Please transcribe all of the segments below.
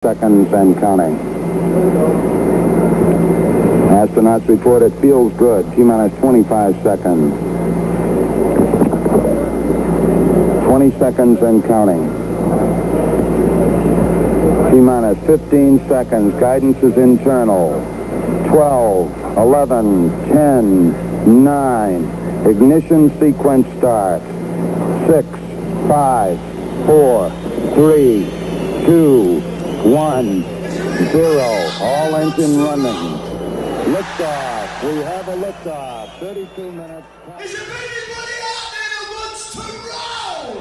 Seconds and counting. Astronauts report it feels good. T-minus 25 seconds. 20 seconds and counting. T-minus 15 seconds. Guidance is internal. 12, 11, 10, 9. Ignition sequence starts. 6, 5, 4, 3, 2, 1, 0. All engine running. Liftoff. We have a liftoff. 32 minutes. Is there anybody out there that wants to roll?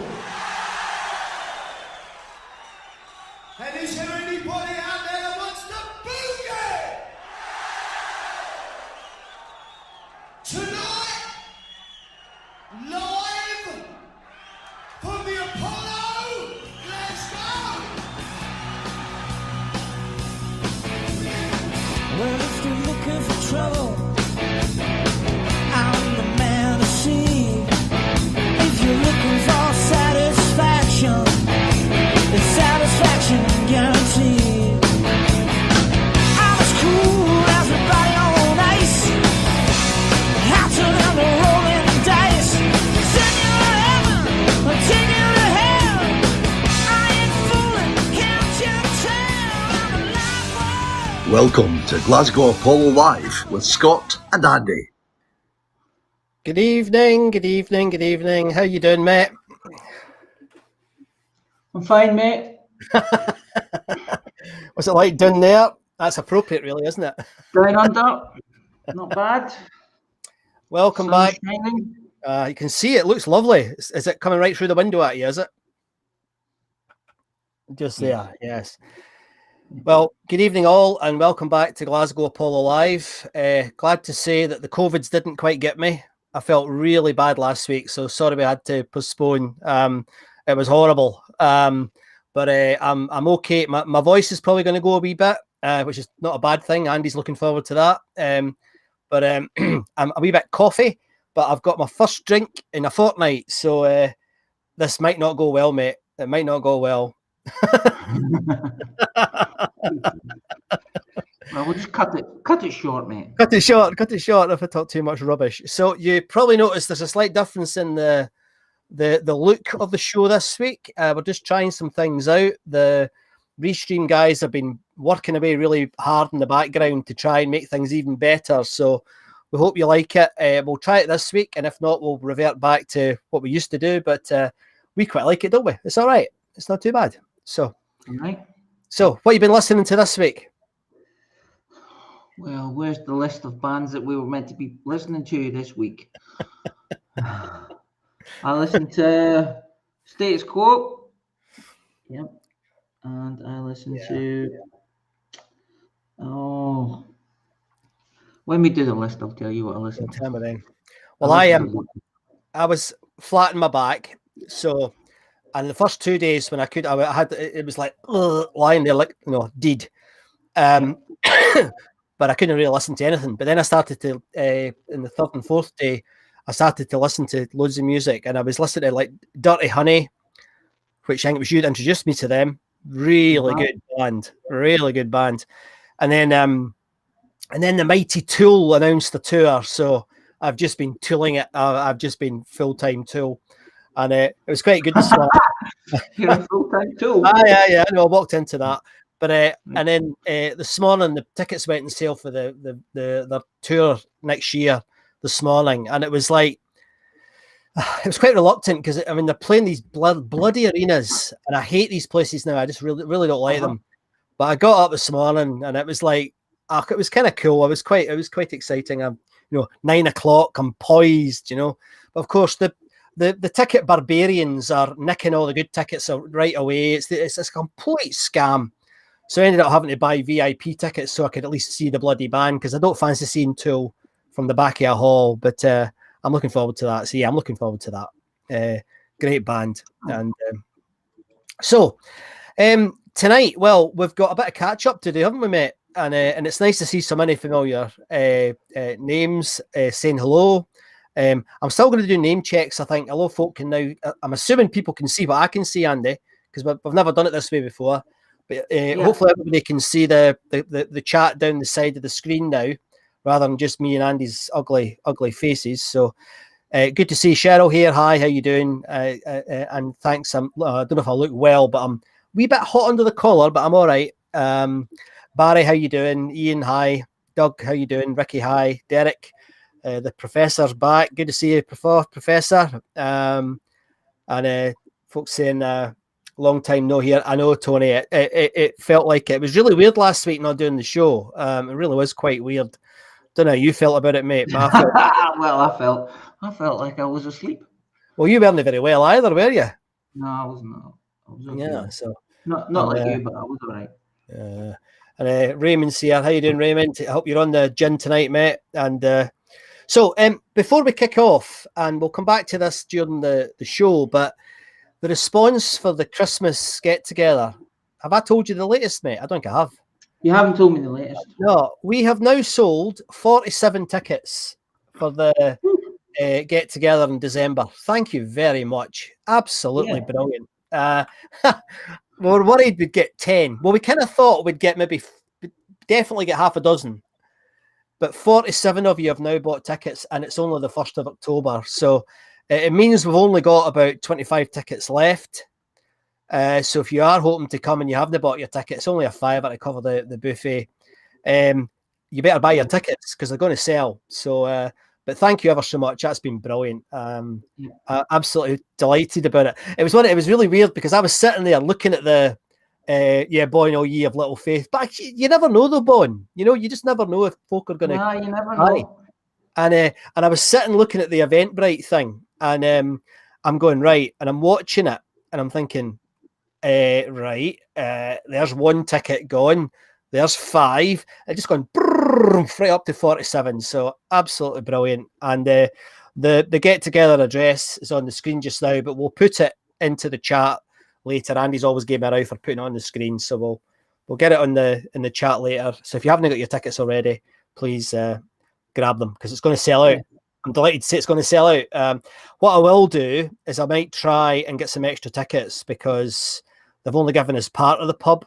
And is there anybody out there that wants to boogie? Tonight, live from the Apollo, Glasgow. Well, if you're looking for trouble, I'm the man to see. If you're looking for satisfaction, it's satisfaction guaranteed. I'm as cool as everybody on ice. Hotter than the rolling dice. Send you to heaven, or take you to hell. I ain't fooling, can't you tell? I'm a live one. Welcome to Glasgow Apollo Live with Scott and Andy. Good evening, good evening, good evening. How you doing, mate? I'm fine, mate. What's it like down there? That's appropriate, really, isn't it? Down under. Not bad. Welcome Sun's back. shining. You can see it looks lovely. Is it coming right through the window at you, is it? Just there, yes. Well, good evening all, and welcome back to Glasgow Apollo Live. Glad to say that the COVIDs didn't quite get me. I felt really bad last week, so sorry we had to postpone. It was horrible. But I'm okay. My voice is probably going to go a wee bit, which is not a bad thing. Andy's looking forward to that. But I'm a wee bit coffee, but I've got my first drink in a fortnight, so this might not go well, mate. It might not go well. Well, we'll just cut it short, mate. Cut it short if I talk too much rubbish. So you probably noticed there's a slight difference in the look of the show this week. We're just trying some things out. The Restream guys have been working away really hard in the background to try and make things even better. So we hope you like it. We'll try it this week, and if not, we'll revert back to what we used to do. But we quite like it, don't we? It's all right. It's not too bad. So, All right. So what have you been listening to this week? Well, where's the list of bands that we were meant to be listening to this week? I listened to Status Quo. Yep. And I listened to... Oh. When we do the list, I'll tell you what I listened to. Then. Well, I was flat in my back, so... And the first 2 days when I had it was like lying there like dead, but I couldn't really listen to anything. But then I started to in the third and fourth day, I started to listen to loads of music, and I was listening to like Dirty Honey, which I think it was you that introduced me to them. Really good band, really good band. And then the Mighty Tool announced the tour, so I've just been tooling it. I've just been full-time Tool. And it was quite good to swap. You're a full-time Tool. Yeah. I know. I walked into that, but and then this morning the tickets went on sale for the tour next year. This morning, and it was like it was quite reluctant because I mean they're playing these bloody arenas, and I hate these places now. I just really don't like them. But I got up this morning, and it was like it was kind of cool. It was quite exciting. I'm 9 o'clock. I'm poised, But of course the ticket barbarians are nicking all the good tickets right away. It's a complete scam. So I ended up having to buy VIP tickets so I could at least see the bloody band, because I don't fancy seeing Tool from the back of a hall. But I'm looking forward to that. So yeah, I'm looking forward to that. Great band. And so tonight, well, we've got a bit of catch up to do, haven't we, mate? And it's nice to see so many familiar names saying hello. I'm still going to do name checks. I think a lot of folk can now. I'm assuming people can see what I can see, Andy, because we've never done it this way before. But hopefully everybody can see the chat down the side of the screen now, rather than just me and Andy's ugly faces. So good to see Cheryl here. Hi, how you doing? And thanks. I don't know if I look well, but I'm a wee bit hot under the collar, but I'm all right. Barry, how you doing? Ian, hi. Doug, how you doing? Ricky, hi. Derek, the professor's back. Good to see you, Professor. And folks saying long time no here. I know, Tony. It felt like it was really weird last week not doing the show. It really was quite weird. Don't know how you felt about it, mate. Well, I felt like I was asleep. Well, you weren't very well either, were you? No, I wasn't. I was okay. Yeah, so not like you, but I was all right. And Raymond's here. How you doing, Raymond? I hope you're on the gin tonight, mate. And so before we kick off, and we'll come back to this during the show, but the response for the Christmas get-together, have I told you the latest, mate? I don't think I have. You haven't told me the latest. No, we have now sold 47 tickets for the get-together in December. Thank you very much. Absolutely brilliant. We were worried we'd get 10. Well, we kind of thought we'd get definitely get half a dozen. But 47 of you have now bought tickets, and it's only the 1st of October. So it means we've only got about 25 tickets left. So if you are hoping to come and you haven't bought your ticket, it's only a £5 to cover the buffet. You better buy your tickets because they're going to sell. So, but thank you ever so much. That's been brilliant. I'm absolutely delighted about it. It was really weird because I was sitting there looking at the Boyne, all ye of little faith. But you never know though, Boyne. You just never know if folk are going to. Nah, you never know. And I was sitting looking at the Eventbrite thing, and I'm going right, and I'm watching it, and I'm thinking, right, there's one ticket gone, there's 5, and just going right up to 47. So absolutely brilliant. And the get together address is on the screen just now, but we'll put it into the chat later. Andy's always gave me a row for putting it on the screen, so we'll get it in the chat later. So if you haven't got your tickets already, please grab them because it's going to sell out. I'm delighted to say it's going to sell out. What I will do is I might try and get some extra tickets because they've only given us part of the pub.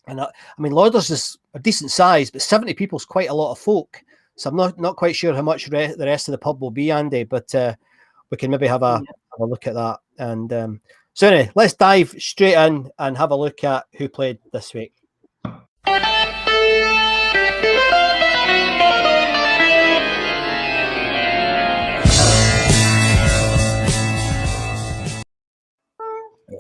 And I mean, Lauder's is a decent size, but 70 people is quite a lot of folk. So I'm not quite sure how much the rest of the pub will be, Andy, but we can maybe have a look at that. And so anyway, let's dive straight in and have a look at who played this week.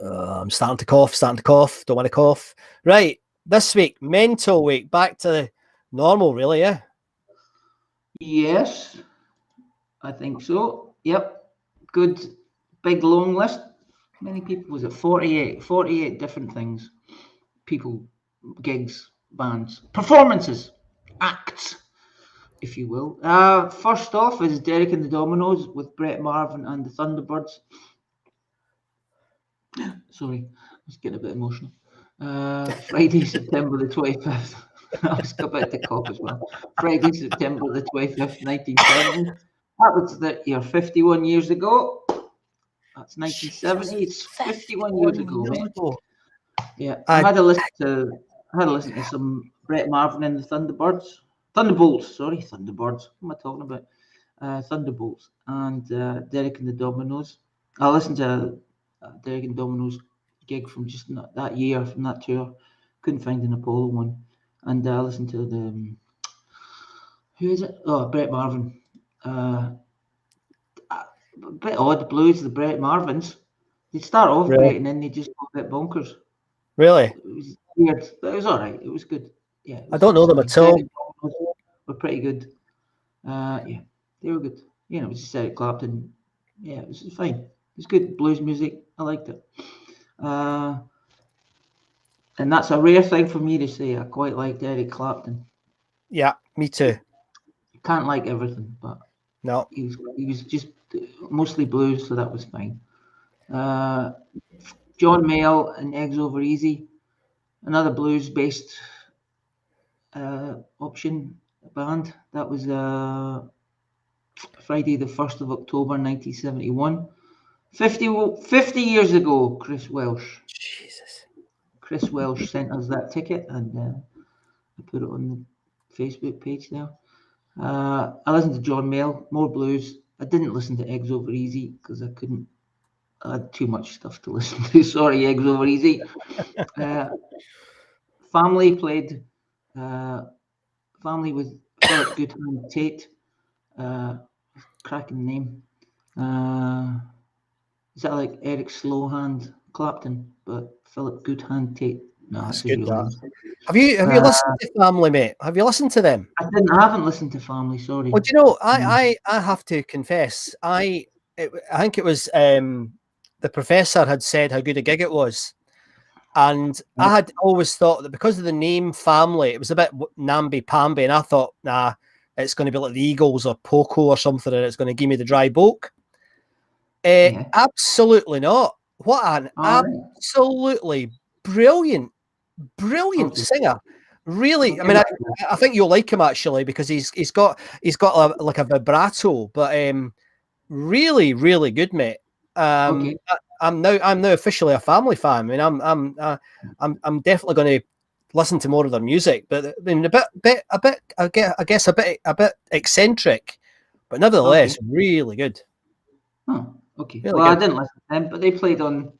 I'm starting to cough. Don't want to cough. Right. This week, mental week, back to normal, really, yeah? Yes, I think so. Yep. Good, big, long list. How many people was it? 48. 48 different things. People, gigs, bands, performances, acts, if you will. First off is Derek and the Dominoes with Brett Marvin and the Thunderbirds. Sorry, I was getting a bit emotional. Friday, September the 25th. I was about to cough as well. Friday, September the 25th, 1970. That was the year 51 years ago. That's 1970. It's 51 years ago, mate. Yeah, I had to listen to some Brett Marvin and the Thunderbirds. Thunderbolts. What am I talking about? Thunderbolts and Derek and the Dominoes. I listened to Derek and Dominoes gig from just that year, from that tour. Couldn't find an Apollo one. And I listened to the who is it? Oh, Brett Marvin. A bit odd blues, the Brett Marvins. They start off great and then they just go a bit bonkers. Really? It was weird, but it was all right. It was good. Yeah. I don't know them at all. Were pretty good. Yeah, they were good. It was just Eric Clapton. Yeah, it was fine. It was good blues music. I liked it. And that's a rare thing for me to say. I quite liked Eric Clapton. Yeah, me too. Can't like everything, but no, he was just mostly blues, so that was fine. John Mayall and Eggs Over Easy, another blues-based option band. That was Friday the 1st of October 1971. 50 years ago, Chris Welsh. Jesus. Chris Welsh sent us that ticket, and I put it on the Facebook page there. I listened to John Mayall, more blues. I didn't listen to Eggs Over Easy because I couldn't. I had too much stuff to listen to. Sorry, Eggs Over Easy. Family played. Family with Philip Goodhand Tate. Cracking name. Is that like Eric Slowhand Clapton, but Philip Goodhand Tate? No, That's that's his good. real That. name. Have you listened to Family, mate? Have you listened to them? I haven't listened to Family. Sorry. Well, do you know, I have to confess, I think it was the professor had said how good a gig it was, and I had always thought that because of the name Family, it was a bit namby-pamby, and I thought, nah, it's going to be like the Eagles or Poco or something, and it's going to give me the dry bulk. Absolutely not. What an absolutely brilliant singer. Really, I mean, I think you'll like him actually because he's got like a vibrato, but really, really good, mate. I'm now officially a Family fan. I mean, I'm definitely going to listen to more of their music, but I mean, a bit, I guess a bit eccentric, but nevertheless, really good. Oh, okay. Really well, good. I didn't listen to them, but they played on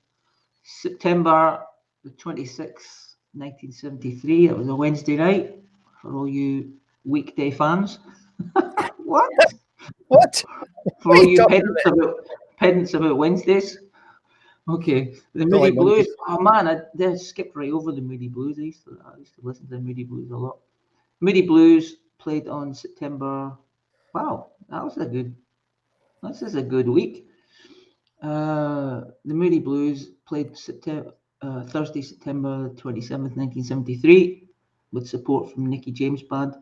September the 26th. 1973. It was a Wednesday night for all you weekday fans. What? What? For all you pedants about Wednesdays. Okay, the Moody Blues. Oh man, I skipped right over the Moody Blues. I used to listen to the Moody Blues a lot. Moody Blues played on September. Wow, this is a good week. The Moody Blues played Thursday, September 27th, 1973, with support from Nicky James Band.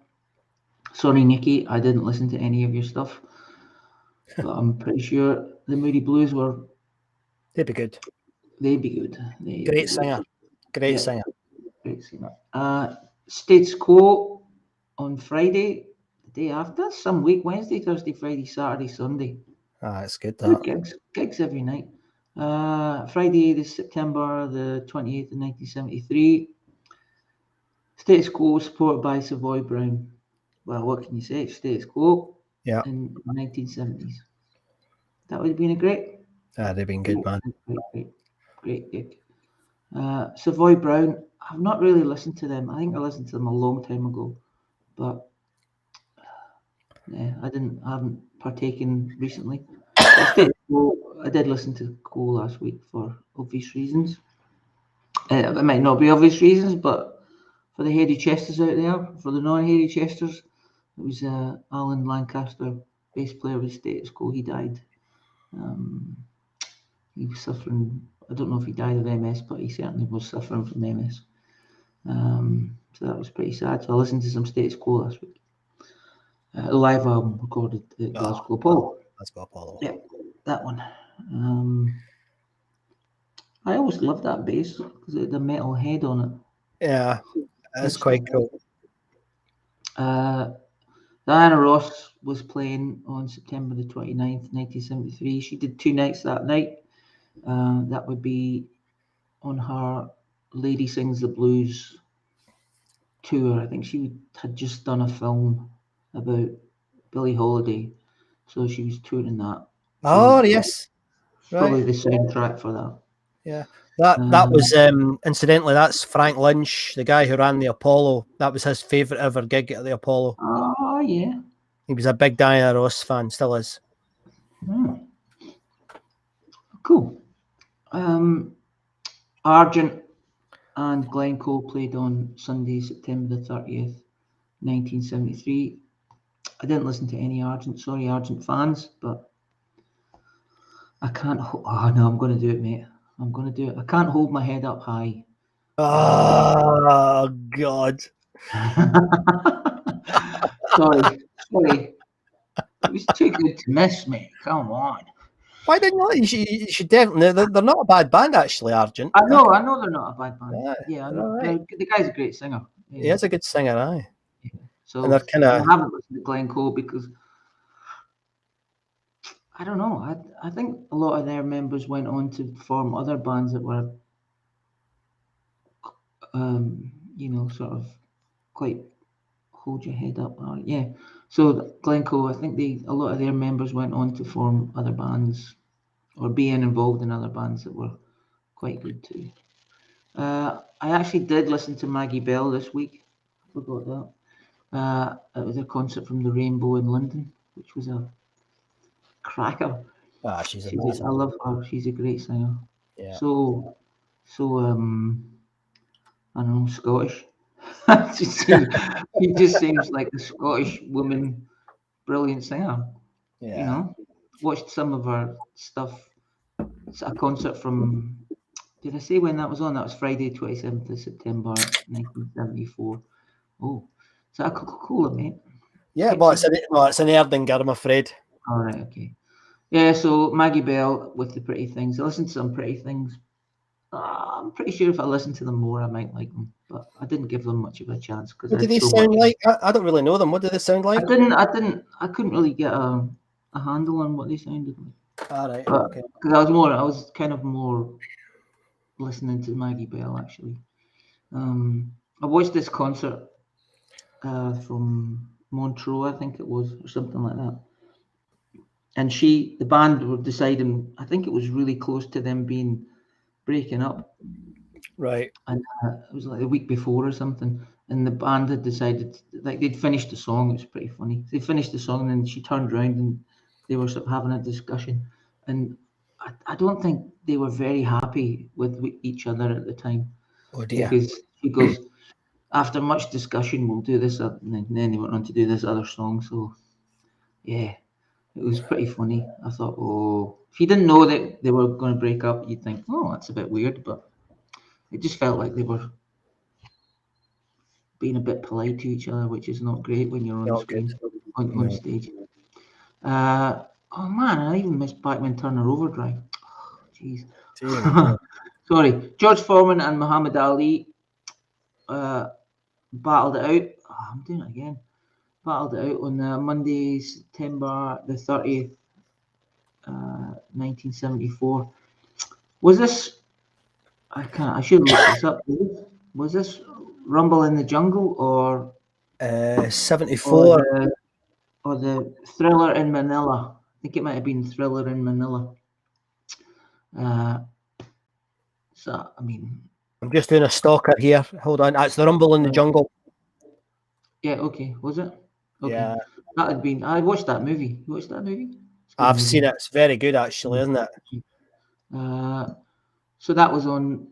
Sorry, Nicky, I didn't listen to any of your stuff, but I'm pretty sure the Moody Blues They'd be good. They'd be good. Great singer. Great singer. Great singer. Status Quo on Friday, the day after, some week, Wednesday, Thursday, Friday, Saturday, Sunday. It's good. Good gigs every night. Friday, the September the 28th of 1973. Status Quo supported by Savoy Brown. Well, what can you say? Status Quo in the 1970s. That would have been a great. They've been good, man. Great gig. Savoy Brown, I've not really listened to them. I think I listened to them a long time ago, but I haven't partaken recently. I did listen to Cole last week for obvious reasons. It might not be obvious reasons, but for the hairy chesters out there, for the non-hairy chesters, it was Alan Lancaster, bass player with Status Quo. He died. He was suffering. I don't know if he died of MS, but he certainly was suffering from MS. So that was pretty sad. So I listened to some Status Quo last week. A live album recorded at Glasgow Apollo. Glasgow Apollo. Yeah, that one. I always loved that bass because it had a metal head on it. Yeah, that's quite cool. Diana Ross was playing on September the 29th, 1973. She did 2 nights that night. That would be on her Lady Sings the Blues tour. I think she had just done a film about Billie Holiday, so she was touring that. Oh, yes. Probably the soundtrack for that. Yeah. That was incidentally, that's Frank Lynch, the guy who ran the Apollo. That was his favourite ever gig at the Apollo. Oh, yeah. He was a big Diana Ross fan, still is. Cool. Argent and Glencoe played on Sunday, September the 30th, 1973. I didn't listen to any Argent. Sorry, Argent fans, but I can't. Oh, no, I'm going to do it, mate. I'm going to do it. I can't hold my head up high. Oh, God. Sorry. It was too good to miss, mate. Come on. Why didn't you? You should definitely. They're not a bad band, actually, Argent. I know they're not a bad band. Yeah, I know. Right. The guy's a great singer. Yeah. He is a good singer, aye. Yeah. So and they're kind of. I haven't listened to Glencoe because I don't know. I think a lot of their members went on to form other bands that were sort of quite hold your head up. Yeah. So Glencoe, I think a lot of their members went on to form other bands or being involved in other bands that were quite good too. I actually did listen to Maggie Bell this week. I forgot that. It was a concert from the Rainbow in London, which was a cracker. She's amazing. I love her. She's a great singer. Yeah. So I don't know, Scottish. she just seems like a Scottish woman, brilliant singer. Yeah. Watched some of her stuff. It's a concert from. Did I say when that was on? That was Friday, 27th of September, 1974. Oh, is that a Coca-Cola, mate? Yeah, it's an Erdinger, I'm afraid. All right, okay. Yeah, so Maggie Bell with the Pretty Things. I listened to some Pretty Things. I'm pretty sure if I listened to them more, I might like them, but I didn't give them much of a chance because What do they sound like? I don't really know them. What do they sound like? I couldn't really get a handle on what they sounded like. All right, okay. Because I was kind of more listening to Maggie Bell actually. I watched this concert from Montreux, I think it was, or something like that. And the band were deciding, I think it was really close to them breaking up. Right. And it was like the week before or something. And the band had decided, like they'd finished the song. It was pretty funny. They finished the song and then she turned around and they were sort of having a discussion. And I don't think they were very happy with each other at the time. Oh dear. Because she goes, after much discussion, we'll do this. And then they went on to do this other song. So, yeah, it was pretty funny. I thought, if you didn't know that they were going to break up, you'd think, that's a bit weird. But it just felt like they were being a bit polite to each other, which is not great when you're on screen, on stage. Man, I even missed Bachman Turner Overdrive. Jeez. Sorry. George Foreman and Muhammad Ali battled it out. I'm doing it again. Battled it out on Monday, September the 30th, 1974. Was this? I should look this up. Was this Rumble in the Jungle or 74 or the Thriller in Manila? I think it might have been Thriller in Manila. So I mean, I'm just doing a stalker here. Hold on, it's the Rumble in the Jungle. Yeah. Okay. Was it? Okay. Yeah. That had been. I watched that movie. You watched that movie? I've seen it. It's very good, actually, isn't it? So that was on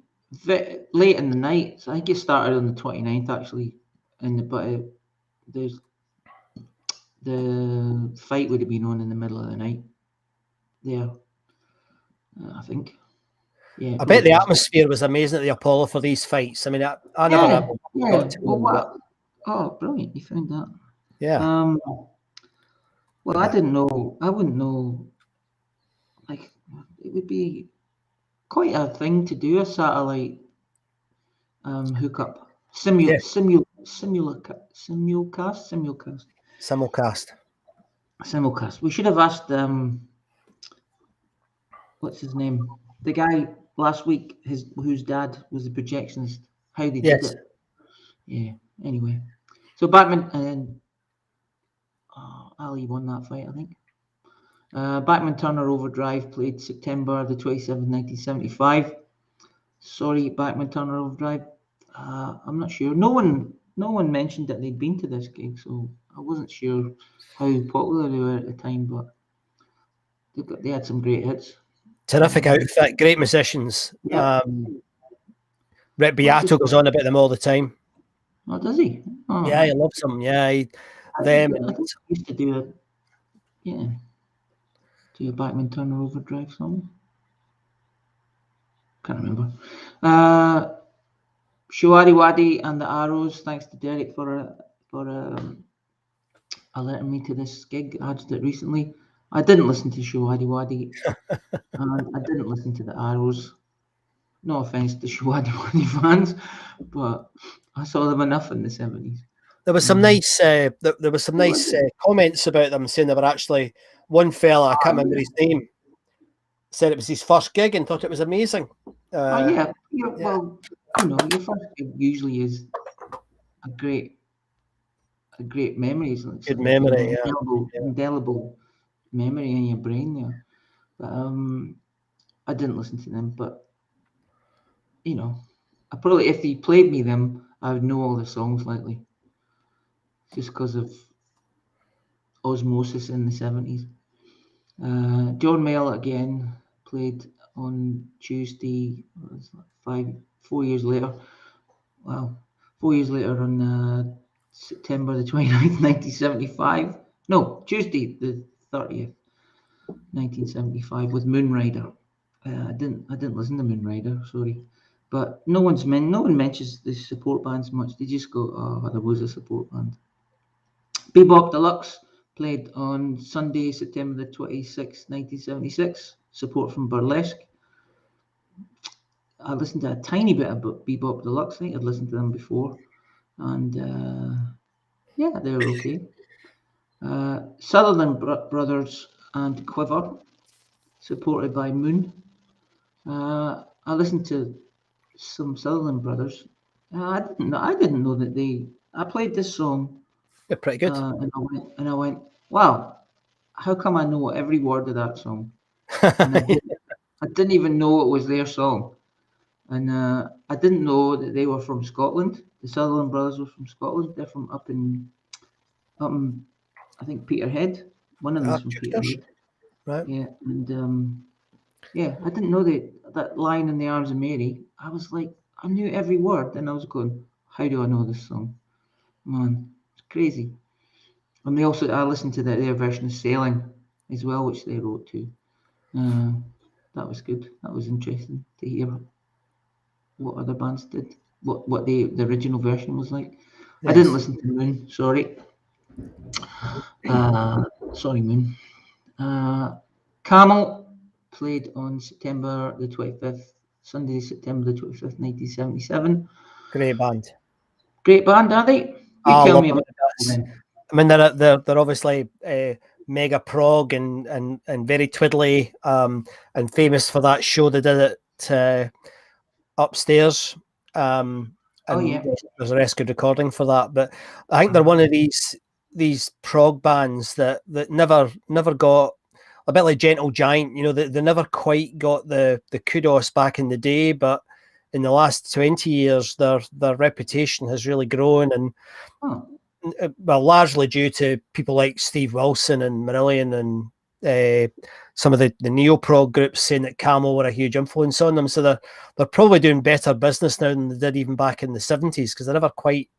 late in the night. So I think it started on the 29th, actually. There's the fight would have been on in the middle of the night. There, I think. Yeah. I bet the atmosphere was amazing at the Apollo for these fights. I mean, I never. Yeah. Oh, brilliant! You found that. Yeah. Well, I didn't know. I wouldn't know. Like, it would be quite a thing to do a satellite hookup. Simulcast. We should have asked what's his name? The guy last week, whose dad was the projectionist, how they did it. Yeah. Anyway. So Bachman and Ali won that fight, I think. Bachman Turner Overdrive played September the 27th, 1975. Sorry, Bachman Turner Overdrive. I'm not sure. No one mentioned that they'd been to this gig, so I wasn't sure how popular they were at the time, but they had some great hits. Terrific outfit, great musicians. Yeah. Rick Beato goes on about them all the time. Oh, does he? Oh. Yeah, he loves them. Yeah, I used to do a Bachman Turner Overdrive song. Can't remember. Shawadi Wadi and the Arrows. Thanks to Derek for alerting me to this gig. I did it recently. I didn't listen to Shawadi Wadi, and I didn't listen to the Arrows. No offense to Shawadi Wadi fans, but I saw them enough in the 70s. There was some nice comments about them, saying they were actually, one fella, I can't remember his name, said it was his first gig and thought it was amazing. Yeah, Well, your first gig usually is a great memory. It's like Good sort of memory, yeah. indelible memory in your brain there. But I didn't listen to them, but I probably, if he played me them, I would know all the songs likely, just because of osmosis in the 70s. John Mayall again played on Tuesday. 4 years later. Wow, 4 years later on September the 29th, 1975. No, Tuesday the 30th, 1975 with Moonrider. I didn't listen to Moonrider, sorry, but no one mentions the support bands much. They just go, oh, there was a support band. Bebop Deluxe played on Sunday, September the 26th, 1976. Support from Burlesque. I listened to a tiny bit of Bebop Deluxe. I think I'd listened to them before, and yeah, they were okay. Sutherland Brothers and Quiver, supported by Moon. I listened to some Sutherland Brothers. I didn't know that they. I played this song, They're pretty good. and I went, wow, how come I know every word of that song? And I didn't even know it was their song, and I didn't know that they were from Scotland. The Sutherland Brothers were from Scotland. They're from up in I think Peterhead. One of them's from Peterhead. Right. Yeah, and yeah, I didn't know that line in the Arms of Mary. I was like, I knew every word, and I was going, how do I know this song? Man, it's crazy. And I listened to their version of Sailing as well, which they wrote too. That was good. That was interesting to hear what other bands did, what the original version was like. Yes. I didn't listen to Moon, sorry. Sorry, Moon. Camel played on September the 25th, Sunday, September the 25th, 1977. Great band. Great band, are they? I Tell love me them. about them. I mean, they're obviously mega prog and very twiddly, and famous for that show they did at upstairs. And yeah. there's a rescued recording for that. But I think they're one of these prog bands that never got, a bit like Gentle Giant. They never quite got the kudos back in the day, but in the last 20 years, their reputation has really grown, and well, largely due to people like Steve Wilson and Marillion and some of the neo-prog groups saying that Camel were a huge influence on them. So they're probably doing better business now than they did even back in the 70s, because they never quite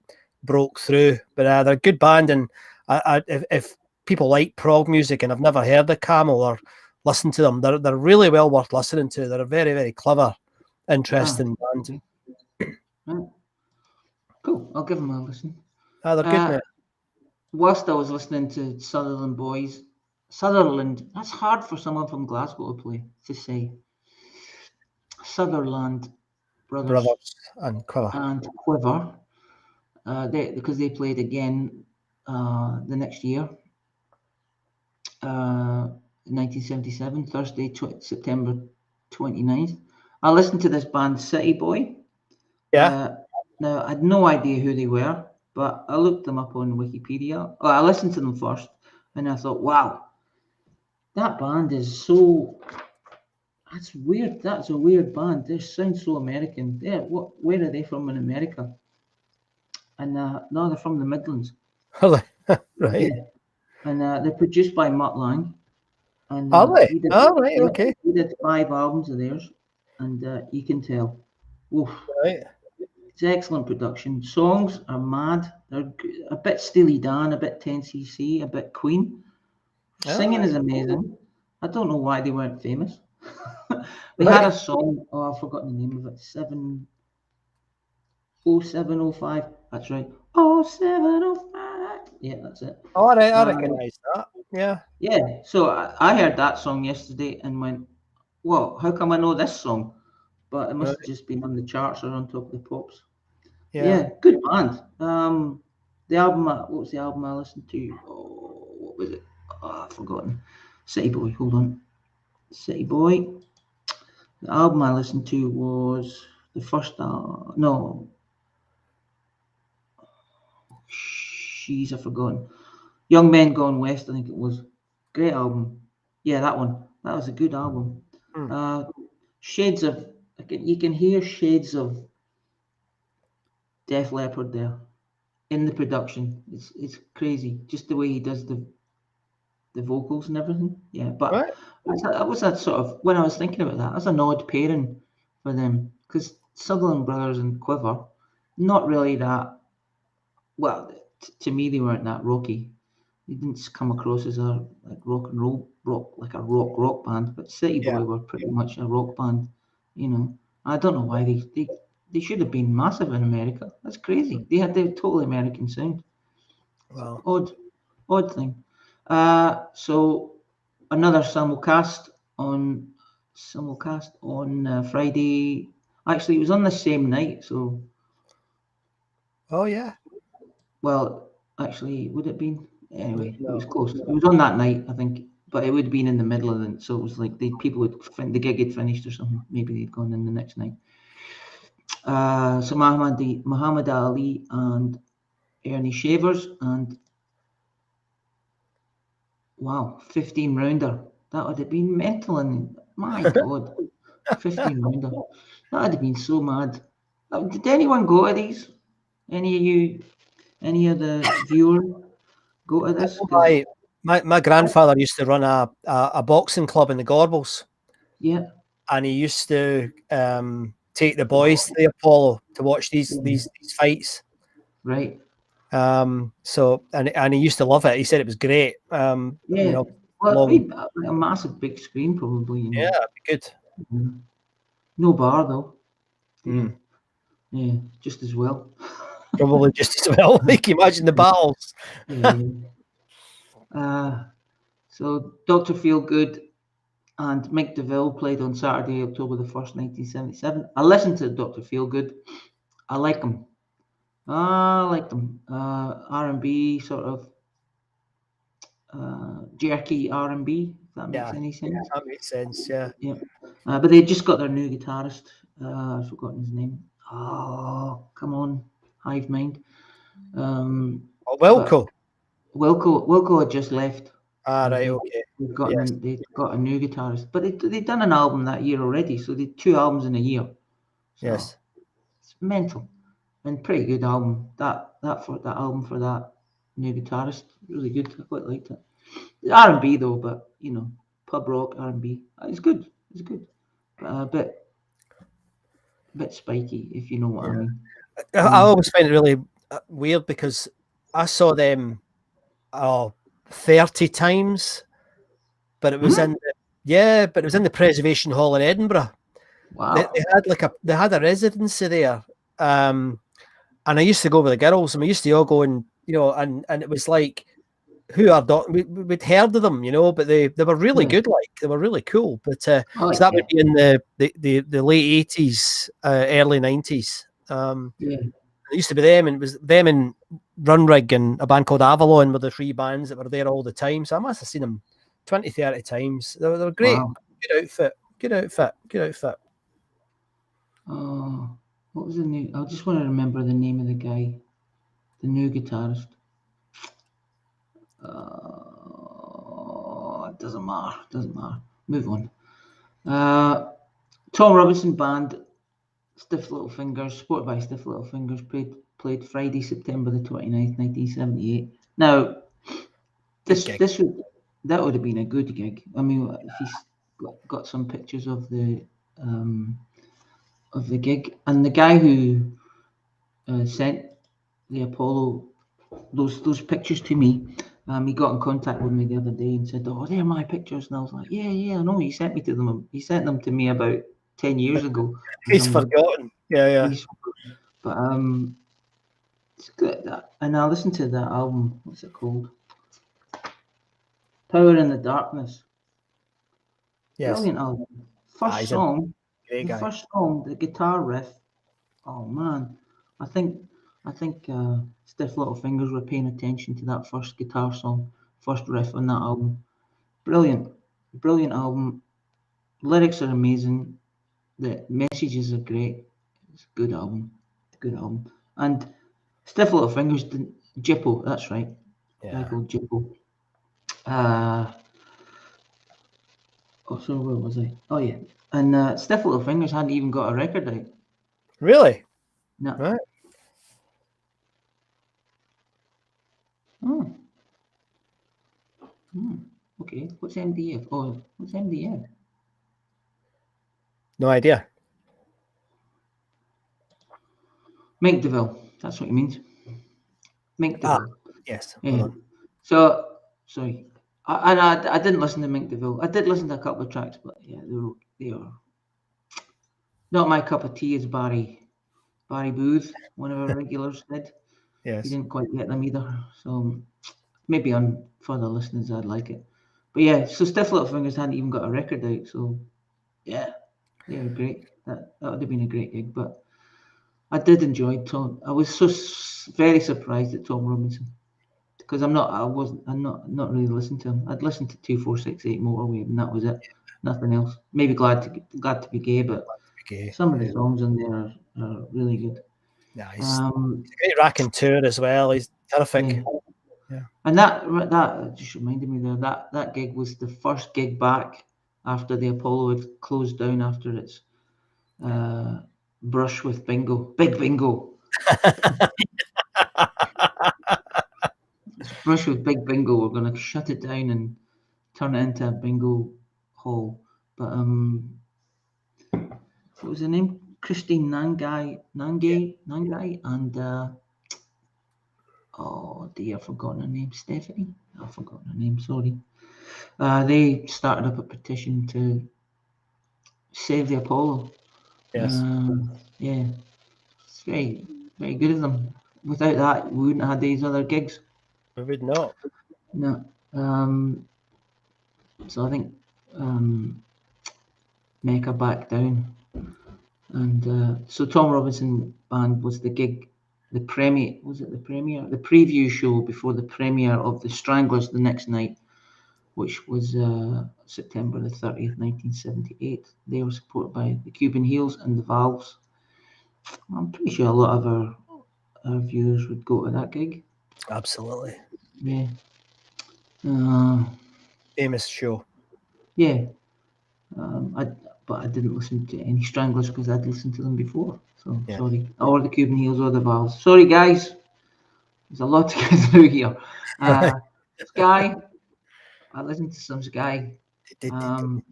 broke through. But they're a good band, and if people like prog music and have never heard of Camel or listened to them, they're really well worth listening to. They're a very, very clever, interesting band. Okay. Right. Cool. I'll give them a listen. They're good, mate. Whilst I was listening to Sutherland, that's hard for someone from Glasgow to say. Sutherland Brothers and Quiver. Because they played again the next year, 1977, Thursday, September 29th. I listened to this band, City Boy. Yeah. Now, I had no idea who they were, but I looked them up on Wikipedia. I listened to them first, and I thought, wow, that band is so... That's weird. That's a weird band. They sound so American. Yeah, where are they from in America? And no, they're from the Midlands. Right. Yeah. And they're produced by Mutt Lang. And are they? Right, okay. He did 5 albums of theirs, and you can tell. Oof. Right. It's excellent production. Songs are mad. They're a bit Steely Dan, a bit 10cc, a bit Queen. Singing is amazing. I don't know why they weren't famous. They had a song, I've forgotten the name of it, 0705. That's right. 0705. Yeah, that's it. All right, I recognise that. Yeah. Yeah, so I heard that song yesterday and went, whoa, how come I know this song? But it must have just been on the charts or on top of the pops. Yeah, good band. The album, what was the album I listened to? Oh, what was it? Oh, I've forgotten. City Boy, hold on. City Boy. The album I listened to was the first, no, she's I've forgotten. Young Men Gone West, I think it was. Great album. Yeah, that one. That was a good album. Shades of, you can hear shades of Def Leppard there in the production. It's crazy, just the way he does the vocals and everything. Yeah, but Right. that was that sort of, when I was thinking about that, that's an odd pairing for them, because Sutherland Brothers and Quiver, not really that. Well, to me, they weren't that rocky. They didn't come across as a like rock and roll like a rock band, but City Boy were pretty much a rock band. You know, I don't know why they should have been massive in America. That's crazy. They had the totally American sound. Wow. Odd thing. So another simulcast on Friday. Actually, it was on the same night. So, Oh yeah. well, actually, would it have been? Anyway, No. it was close. It was on that night, I think, but it would have been in the middle of it. So it was like the gig had finished or something. Maybe they'd gone in the next night. So Muhammad Ali and Ernie Shavers, and wow, 15 rounder. That would have been mental, and my God, 15 rounder. That would have been so mad. Did anyone go to these? Any of the viewers go to this? 'Cause, My grandfather used to run a boxing club in the Gorbals, yeah, and he used to take the boys to the Apollo to watch these fights. right. So and he used to love it. He said it was great. Yeah. You know, Well, long, it'd be a massive big screen probably. You know. yeah, it'd be good. No bar though. Mm. Yeah, just as well. Probably just as well. Like, imagine the battles. Yeah. So Dr. Feelgood and Mick DeVille played on Saturday, October the 1st, 1977. I listened to Dr. Feelgood. I like them. R&B, sort of jerky R&B, if that makes any sense. That makes sense. Yeah. Yeah. But they just got their new guitarist. I've forgotten his name. Oh, come on, Hive Mind. Wilco. Wilco had just left. Right. Okay. They've got a new guitarist, but they've done an album that year already, so they 2 albums in a year. So Yes. it's mental and pretty good album. That album for that new guitarist, really good. I quite liked it. R&B though, but you know, pub rock R&B. It's good. It's good, but a bit spiky, if you know what I mean. I always find it really weird because I saw them 30 times, but it was in the Preservation Hall in Edinburgh. Wow. They had a residency there, and I used to go with the girls, and we used to all go and and it was like, we'd heard of them, but they were really good, like they were really cool. But so that would be in the late 80s, early 90s. It used to be them, and it was them and Runrig and a band called Avalon were the 3 bands that were there all the time. So I must have seen them 20, 30 times. They were great. Wow. Good outfit. Oh, what was the name? I just want to remember the name of the guy, the new guitarist. It doesn't matter. Move on. Tom Robinson Band, Stiff Little Fingers, supported by Stiff Little Fingers, played Friday, September the 29th, 1978. Now, that would have been a good gig. I mean, if he's got some pictures of the gig, and the guy who sent the Apollo those pictures to me, he got in contact with me the other day and said, "Oh, they're my pictures," and I was like, "Yeah, I know. He sent them to me about 10 years ago." He's forgotten. Yeah. But it's good. And I listened to that album. What's it called? Power in the Darkness. Yes. Brilliant album. First song, the guitar riff. Oh man, I think Stiff Little Fingers were paying attention to that first guitar song, first riff on that album. Brilliant album. Lyrics are amazing. The messages are great. It's a good album. Good album. And Stiff Little Fingers, Jippo, that's right. Yeah. Guy called Jippo. So where was I? Oh yeah. And Stiff Little Fingers hadn't even got a record out. Really? No. Right. Oh. Okay. What's MDF? Oh, what's MDF? No idea. Mink DeVille. That's what he means. Mink DeVille. Yes. Yeah. Hold on. So sorry. I didn't listen to Mink DeVille. I did listen to a couple of tracks, but yeah, they are not my cup of tea, as Barry Booth, one of our regulars, said. Yes. He didn't quite get them either. So maybe on further listeners I'd like it. But yeah, so Stiff Little Fingers hadn't even got a record out, so yeah, they were great. That would have been a great gig. But I did enjoy Tom. I was so very surprised at Tom Robinson, because I'm not really listening to him. I'd listened to 2468 Motorway, and that was it. Nothing else. Maybe glad to be gay, but Okay. some of the songs on there are really good. Yeah, he's a great raconteur as well. He's terrific. Yeah. And that just reminded me there, that gig was the first gig back after the Apollo had closed down after its brush with Bingo. Big Bingo. This brush with Big Bingo. We're going to shut it down and turn it into a bingo hall. But what was her name? Christine Nangai, and oh dear, I've forgotten her name. Stephanie? I've forgotten her name, sorry. They started up a petition to save the Apollo. Yes. Yeah. It's very, very good of them. Without that, we wouldn't have had these other gigs. We would not. No. So I think Mecca backed down. And so Tom Robinson Band was the gig, the premiere, was it the premiere? The preview show before the premiere of The Stranglers the next night, which was September the 30th, 1978. They were supported by the Cuban Heels and the Valves. I'm pretty sure a lot of our viewers would go to that gig. Absolutely. Yeah. Famous show. Yeah. But I didn't listen to any Stranglers because I'd listened to them before. So sorry. Or the Cuban Heels or the Valves. Sorry, guys. There's a lot to get through here. Sky. I listened to some Sky. Toccata.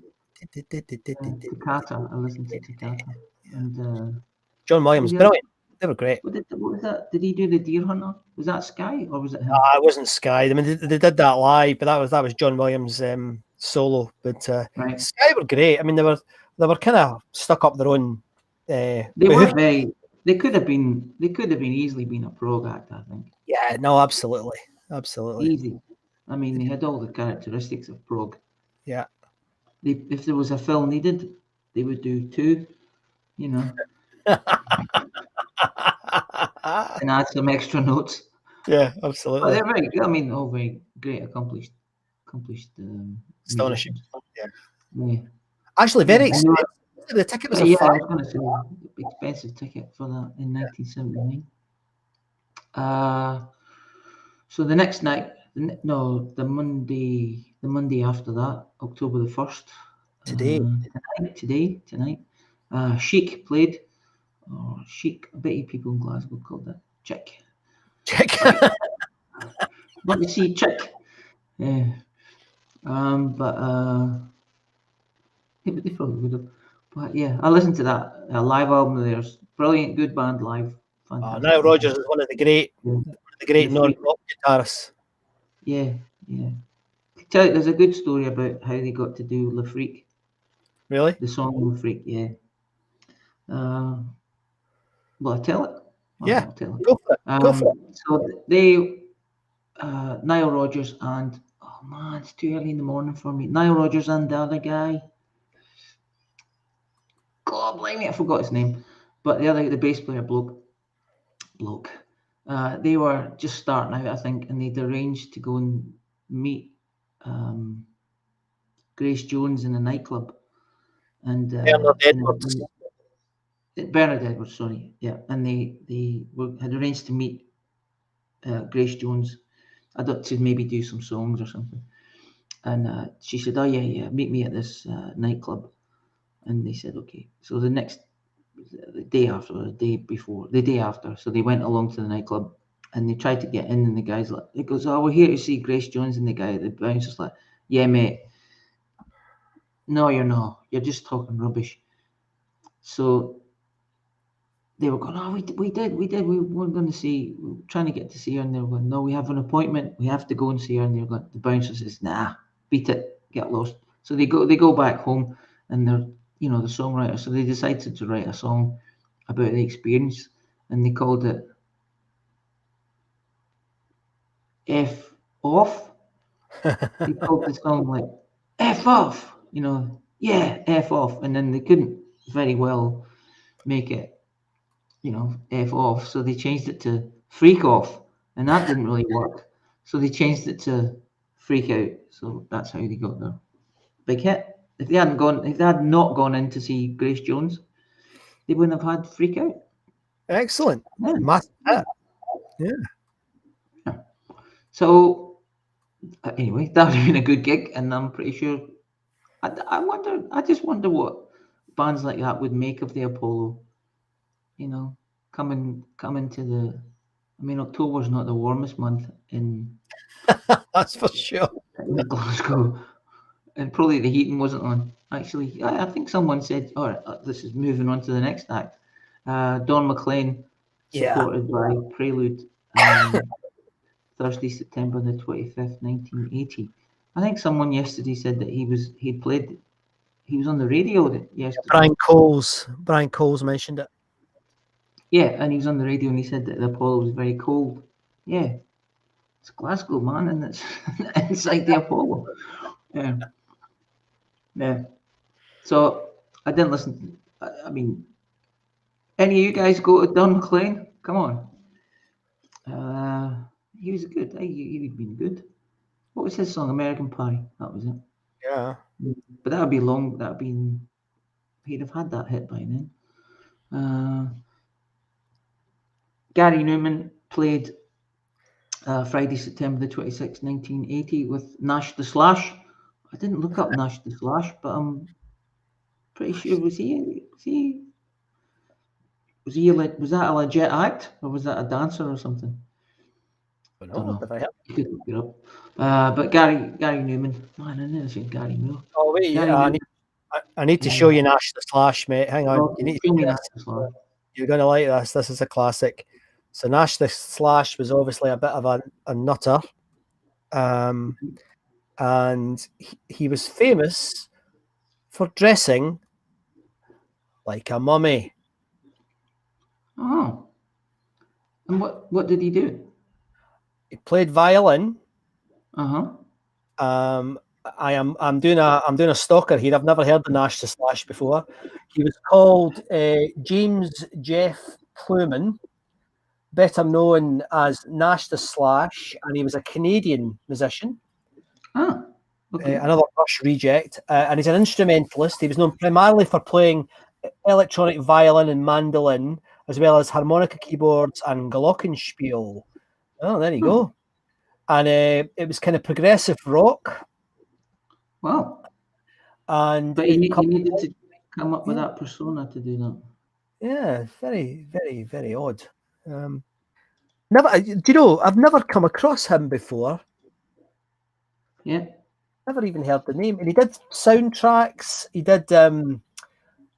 I listened to Toccata. And John Williams, brilliant. They were great. What was that? Did he do the Deer Hunter? Was that Sky or was it him? It wasn't Sky. I mean, they did that live, but that was John Williams' solo. But right. Sky were great. I mean, they were kind of stuck up their own. They were very. They could have been easily been a prog act, I think. Yeah. No. Absolutely. Easy. I mean, they had all the characteristics of prog. Yeah. If there was a fill needed, they would do two. You know. And add some extra notes. Yeah, absolutely. But they're very good. I mean, all very great, accomplished. Astonishing. Yeah. Actually, very expensive. The ticket was I was going to say expensive ticket for that in 1979. So the next night, the Monday after that, October the 1st. Tonight. Chic played. Oh, Chic. I bet you people in Glasgow called that Chick. Want to see Chick? Yeah. But they probably would have. But yeah, I listened to that live album of theirs. Brilliant, good band live. Fantastic. Nile Rodgers is one of the great non-rock guitarists. Yeah. Tell you, there's a good story about how they got to do Le Freak. Really? The song Le Freak, yeah. Will I tell it? Yeah. I'll tell it. Go for it. So they, Nile Rodgers and, oh man, it's too early in the morning for me. Nile Rodgers and the other guy. God blame me, I forgot his name. But the bass player bloke. They were just starting out, I think, and they'd arranged to go and meet Grace Jones in a nightclub. And Bernard Edwards. Bernard Edwards, sorry, yeah, and they had arranged to meet Grace Jones. I thought to maybe do some songs or something, and she said, "Oh yeah, meet me at this nightclub," and they said, "Okay." So the day after, the day after, so they went along to the nightclub and they tried to get in, and the guy's like, "He goes, oh, we're here to see Grace Jones," and the guy, the bouncer's like, "Yeah, mate. No, you're not. You're just talking rubbish." So they were going, "Oh, we did. We were going to see, we were trying to get to see her," and they were going, "No, we have an appointment. We have to go and see her." And they're going, the bouncer says, "Nah, beat it, get lost." So they go back home, and they're, the songwriter. So they decided to write a song about the experience, and they called it F Off. They called the song like F Off, yeah, F Off. And then they couldn't very well make it, F Off. So they changed it to Freak Off, and that didn't really work. So they changed it to Freak Out. So that's how they got their big hit. If they had not gone in to see Grace Jones, they wouldn't have had Freak Out. Excellent. Yeah. Massive hit. Yeah. So anyway, that would have been a good gig, and I'm pretty sure. I just wonder what bands like that would make of the Apollo. Coming to the. I mean, October's not the warmest month in That's for sure. Glasgow, and probably the heating wasn't on. Actually, I think someone said, "All right, this is moving on to the next act." Don McLean, Yeah. supported by Prelude, Thursday, September the 25th, 1980. I think someone yesterday said that he was on the radio yesterday. Brian Coles mentioned it. Yeah, and he was on the radio and he said that the Apollo was very cold. Yeah, it's Glasgow, man, and it's inside the Apollo. Yeah. So I didn't listen. I mean, any of you guys go to Don McLean? Come on. He was good. He'd been good. What was his song? American Pie. That was it. Yeah. But that would be long. He'd have had that hit by then. Gary Newman played Friday, September the 26th, 1980 with Nash the Slash. I didn't look up Nash the Slash, but I'm pretty sure was that a legit act, or was that a dancer or something? I Don't know. Never heard. You could look it up. But Gary Newman, man, I never said Gary Moore. Oh wait, Gary yeah, Newman. I need to show you Nash the Slash, mate. Hang on. Oh, You need to show me see Nash this. the Slash. You're gonna like this. This is a classic. So Nash the Slash was obviously a bit of a nutter. And he was famous for dressing like a mummy. Oh. And what did he do? He played violin. Uh-huh. I'm doing a stalker here. I've never heard the Nash the Slash before. He was called James Jeff Pluman, better known as Nash the Slash, and he was a Canadian musician. Ah. Okay. Another Rush reject, and he's an instrumentalist. He was known primarily for playing electronic violin and mandolin, as well as harmonica keyboards and glockenspiel. Oh, there you go. And it was kind of progressive rock. Wow. And But he needed to come up with that persona to do that. Yeah, very, very, very odd. Never. Do you know? I've never come across him before. Yeah. Never even heard the name. And he did soundtracks. He did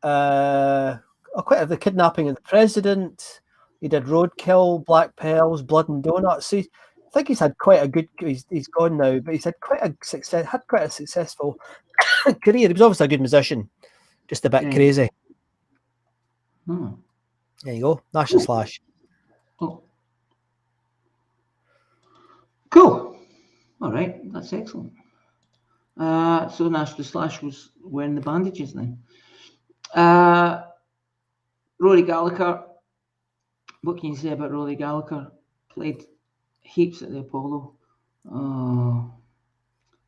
quite the Kidnapping of the President. He did Roadkill, Black Pearls, Blood and Donuts. I think he's had quite a good. He's gone now, but he's had quite a successful career. He was obviously a good musician, just a bit crazy. Hmm. There you go, Nash the Slash. Oh. Cool. All right, that's excellent. So Nash the Slash was wearing the bandages then. Rory Gallagher. What can you say about Rory Gallagher? Played heaps at the Apollo.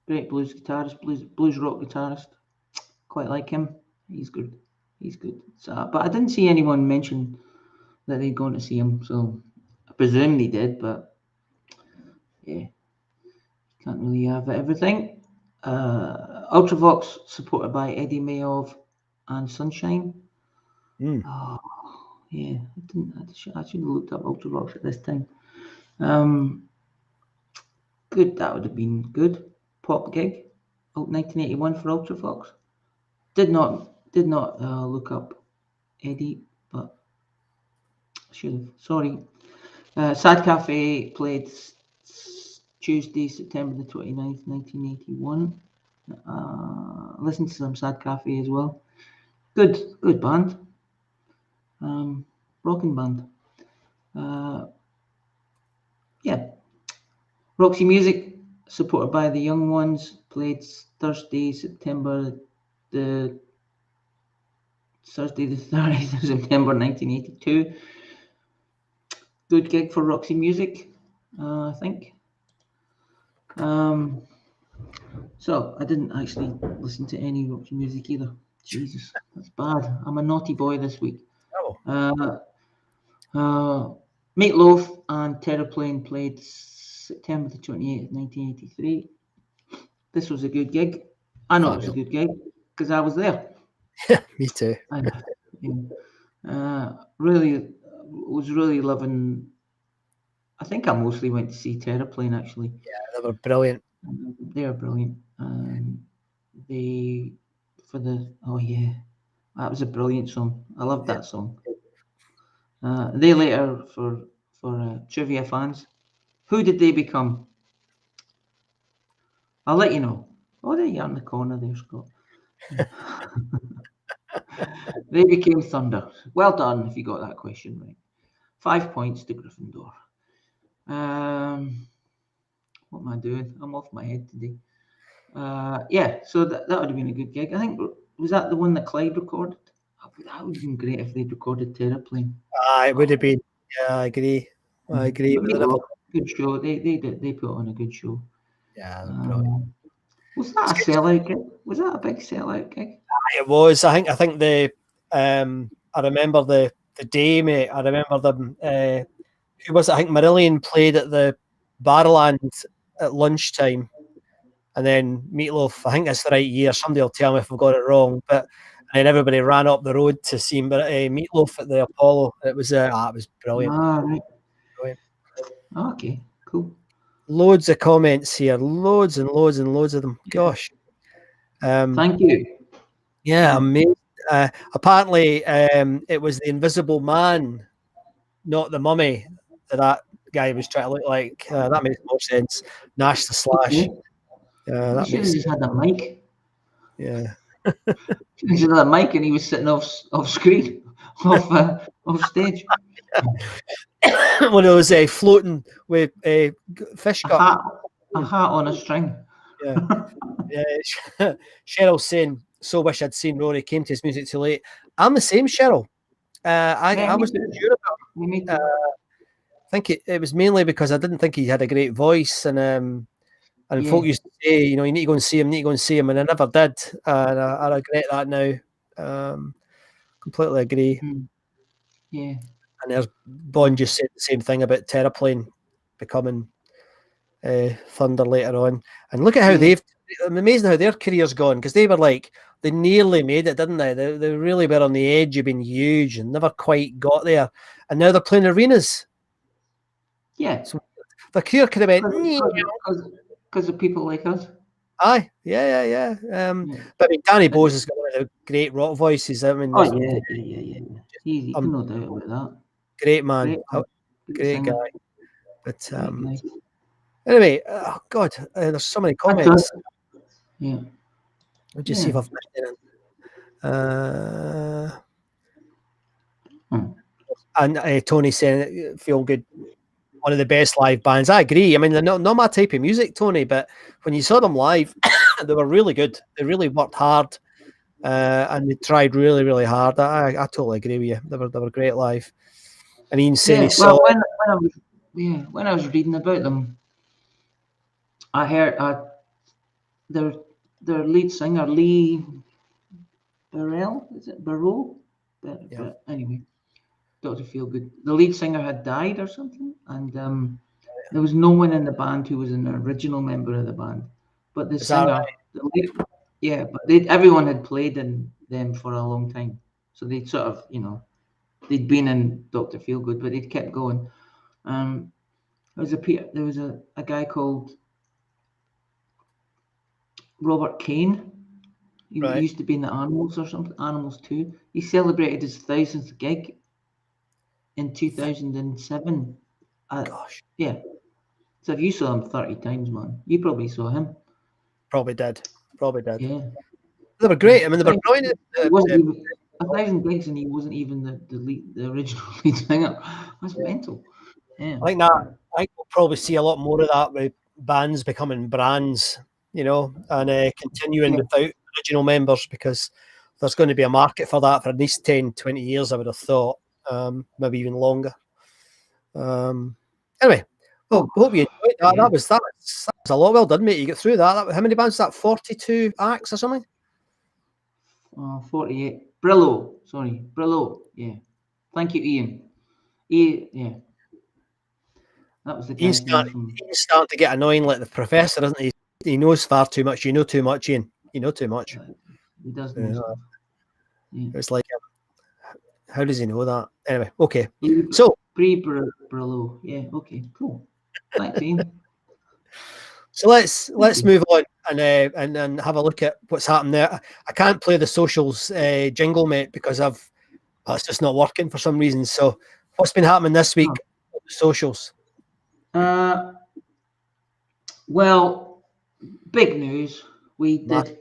Great blues guitarist, blues rock guitarist. Quite like him. He's good. He's good. So, but I didn't see anyone mention that they'd gone to see him, so I presume they did. But yeah, can't really have everything. Ultravox supported by Eddie Mayov and Sunshine. Mm. Oh, yeah, I should have looked up Ultravox at this time. Good, that would have been good. Pop gig, 1981 for Ultravox. Did not look up Eddie, but should have. Sorry. Sad Cafe played Tuesday, September the 29th, 1981. Listen to some Sad Cafe as well. Good band. Rocking band. Yeah. Roxy Music, supported by the Young Ones, played Thursday, the 30th of September 1982. Good gig for Roxy Music, I think. So I didn't actually listen to any Roxy Music either. Jesus, that's bad. I'm a naughty boy this week. Meatloaf and Terraplane played September the 28th, 1983. This was a good gig. I know it was a good gig because I was there. Me too. Really was really loving. I think I mostly went to see Terraplane actually. Yeah, they were brilliant. They were brilliant. That was a brilliant song. I loved that song. They later for trivia fans, who did they become? I'll let you know. Oh, there you are in the corner there, Scott. They became Thunder. Well done if you got that question right. 5 points to Gryffindor. What am I doing? I'm off my head today. So that would have been a good gig. I think, was that the one that Clyde recorded? That would have been great if they'd recorded Terraplane. It would have been. Yeah, I agree. Good show. They put on a good show. Yeah, brilliant. Was that a sellout gig? Was that a big sellout gig? It was. I think the I remember the day, mate. I remember them. Who was it? I think Marillion played at the Barrowland at lunchtime, and then Meatloaf. I think that's the right year. Somebody will tell me if I've got it wrong. But and then everybody ran up the road to see him. But Meatloaf at the Apollo. It was brilliant. Right. Brilliant. Okay, cool. Loads of comments here. Loads and loads and loads of them. Gosh. Thank you. Yeah, amazing. Apparently, it was the Invisible Man, not the Mummy, that guy was trying to look like. That makes more sense. Nash the Slash. That should have just had a mic. Yeah. He had a mic and he was sitting off screen, off stage. One of those floating with a fish gut. A hat on a string. Yeah. Cheryl's saying, so wish I'd seen Rory, came to his music too late. I'm the same, Cheryl. I wasn't sure about it. I think it was mainly because I didn't think he had a great voice, and folk used to say, you need to go and see him, and I never did, and I regret that now. Completely agree. Yeah. And there's Bond just said the same thing about Terraplane becoming Thunder later on, and look at how I'm amazed how their career's gone, because they nearly made it, didn't they? They really were on the edge of being huge and never quite got there, and now they're playing arenas. Yeah, so the career could have went because of people like us. Aye, yeah. But I mean, Danny Bowes has got one of the great rock voices. I mean, yeah. Easy, no doubt about that. Great man, great guy. But anyway, oh God, there's so many comments. Yeah. I'll just see if I've missed anything. And Tony saying, "Feel Good, one of the best live bands." I agree. I mean, they're not my type of music, Tony, but when you saw them live, they were really good. They really worked hard, and they tried really, really hard. I totally agree with you. They were great live. And Ian saying he saw. When I was reading about them, I heard their lead singer Lee Burrell, is it Burrow? Yeah. But anyway, Dr. Feelgood. The lead singer had died or something, and there was no one in the band who was an original member of the band. But the Is that singer, yeah, but everyone had played in them for a long time, so they'd sort of, they'd been in Dr. Feelgood, but they'd kept going. There was a guy called Robert Kane. He Right. used to be in the Animals or something, Animals 2. He celebrated his 1000th gig in 2007. Gosh, Yeah. So if you saw him 30 times, man, you probably saw him. probably did. Yeah. They were great. I mean, they were brilliant. He wasn't even 1,000 gigs, and he wasn't even the original lead singer. That's mental. Yeah. I think we'll probably see a lot more of that with bands becoming brands, and continuing without original members, because there's going to be a market for that for at least 10, 20 years, I would have thought, maybe even longer. Anyway, well, hope you enjoyed that. Yeah. That was a lot. Well done, mate. You get through that. How many bands is that? 42 acts or something? 48. Brillo. Yeah. Thank you, Ian. Yeah. That was the guy's name from. Ian's starting to get annoying like the professor, isn't he? He knows far too much. You know too much, Ian. You know too much. He does know stuff. Yeah. It's like, how does he know that? Anyway, okay. So Brillo. Yeah. Okay. Cool. Thanks, Ian. So let's move on and have a look at what's happened there. I can't play the socials jingle, mate, because it's just not working for some reason. So what's been happening this week on the socials? Well, big news. We got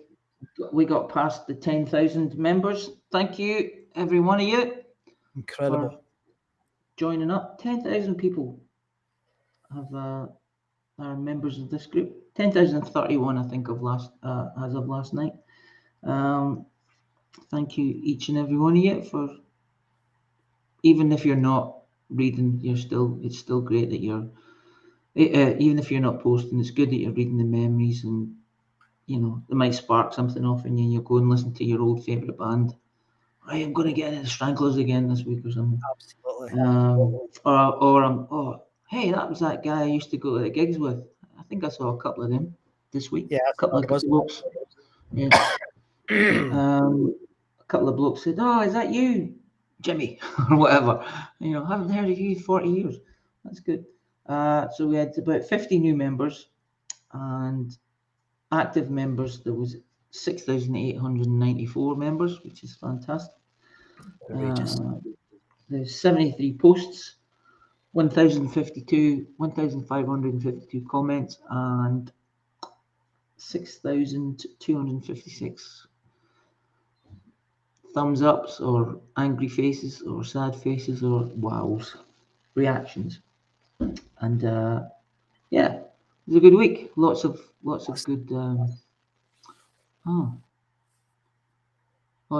past the 10,000 members. Thank you, every one of you. Incredible. For joining up. 10,000 people are members of this group. 10,031, I think, as of last night. Thank you, each and every one of you, for, even if you're not reading, it's still great that you're, even if you're not posting, it's good that you're reading the memories, and it might spark something off in you, and you'll go and listen to your old favourite band. Right, I'm going to get into the Stranglers again this week or something. Absolutely. Hey, that was that guy I used to go to the gigs with. I think I saw a couple of them this week. Yeah, a couple of blokes. Yeah. A couple of blokes said, "Oh, is that you, Jimmy?" or whatever. I haven't heard of you in 40 years. That's good. So we had about 50 new members, and active members. There was 6,894 members, which is fantastic. There's 73 posts, 1,552 comments, and 6,256 thumbs ups, or angry faces, or sad faces, or wows, reactions. And yeah, it was a good week. Lots of good.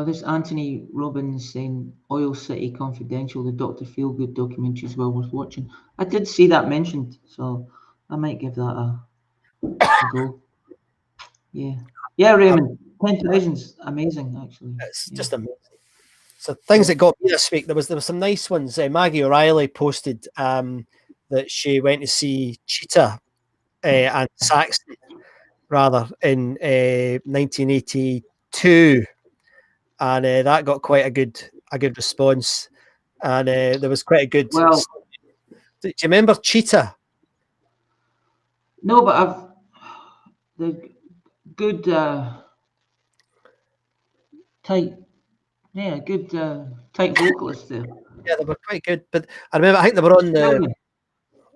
This Anthony Robbins saying Oil City Confidential, the Dr. Feelgood documentary is well worth watching. I did see that mentioned, so I might give that a go. Yeah, Raymond, 10,000's amazing, actually. It's just amazing. So things that got me this week, there was some nice ones. Maggie O'Reilly posted that she went to see Cheetah and Saxon rather in 1982. And that got quite a good response, and there was quite a good. Well, do you remember Cheetah? No, but the good tight vocalists there. Yeah, they were quite good. But I remember, I think they were on the.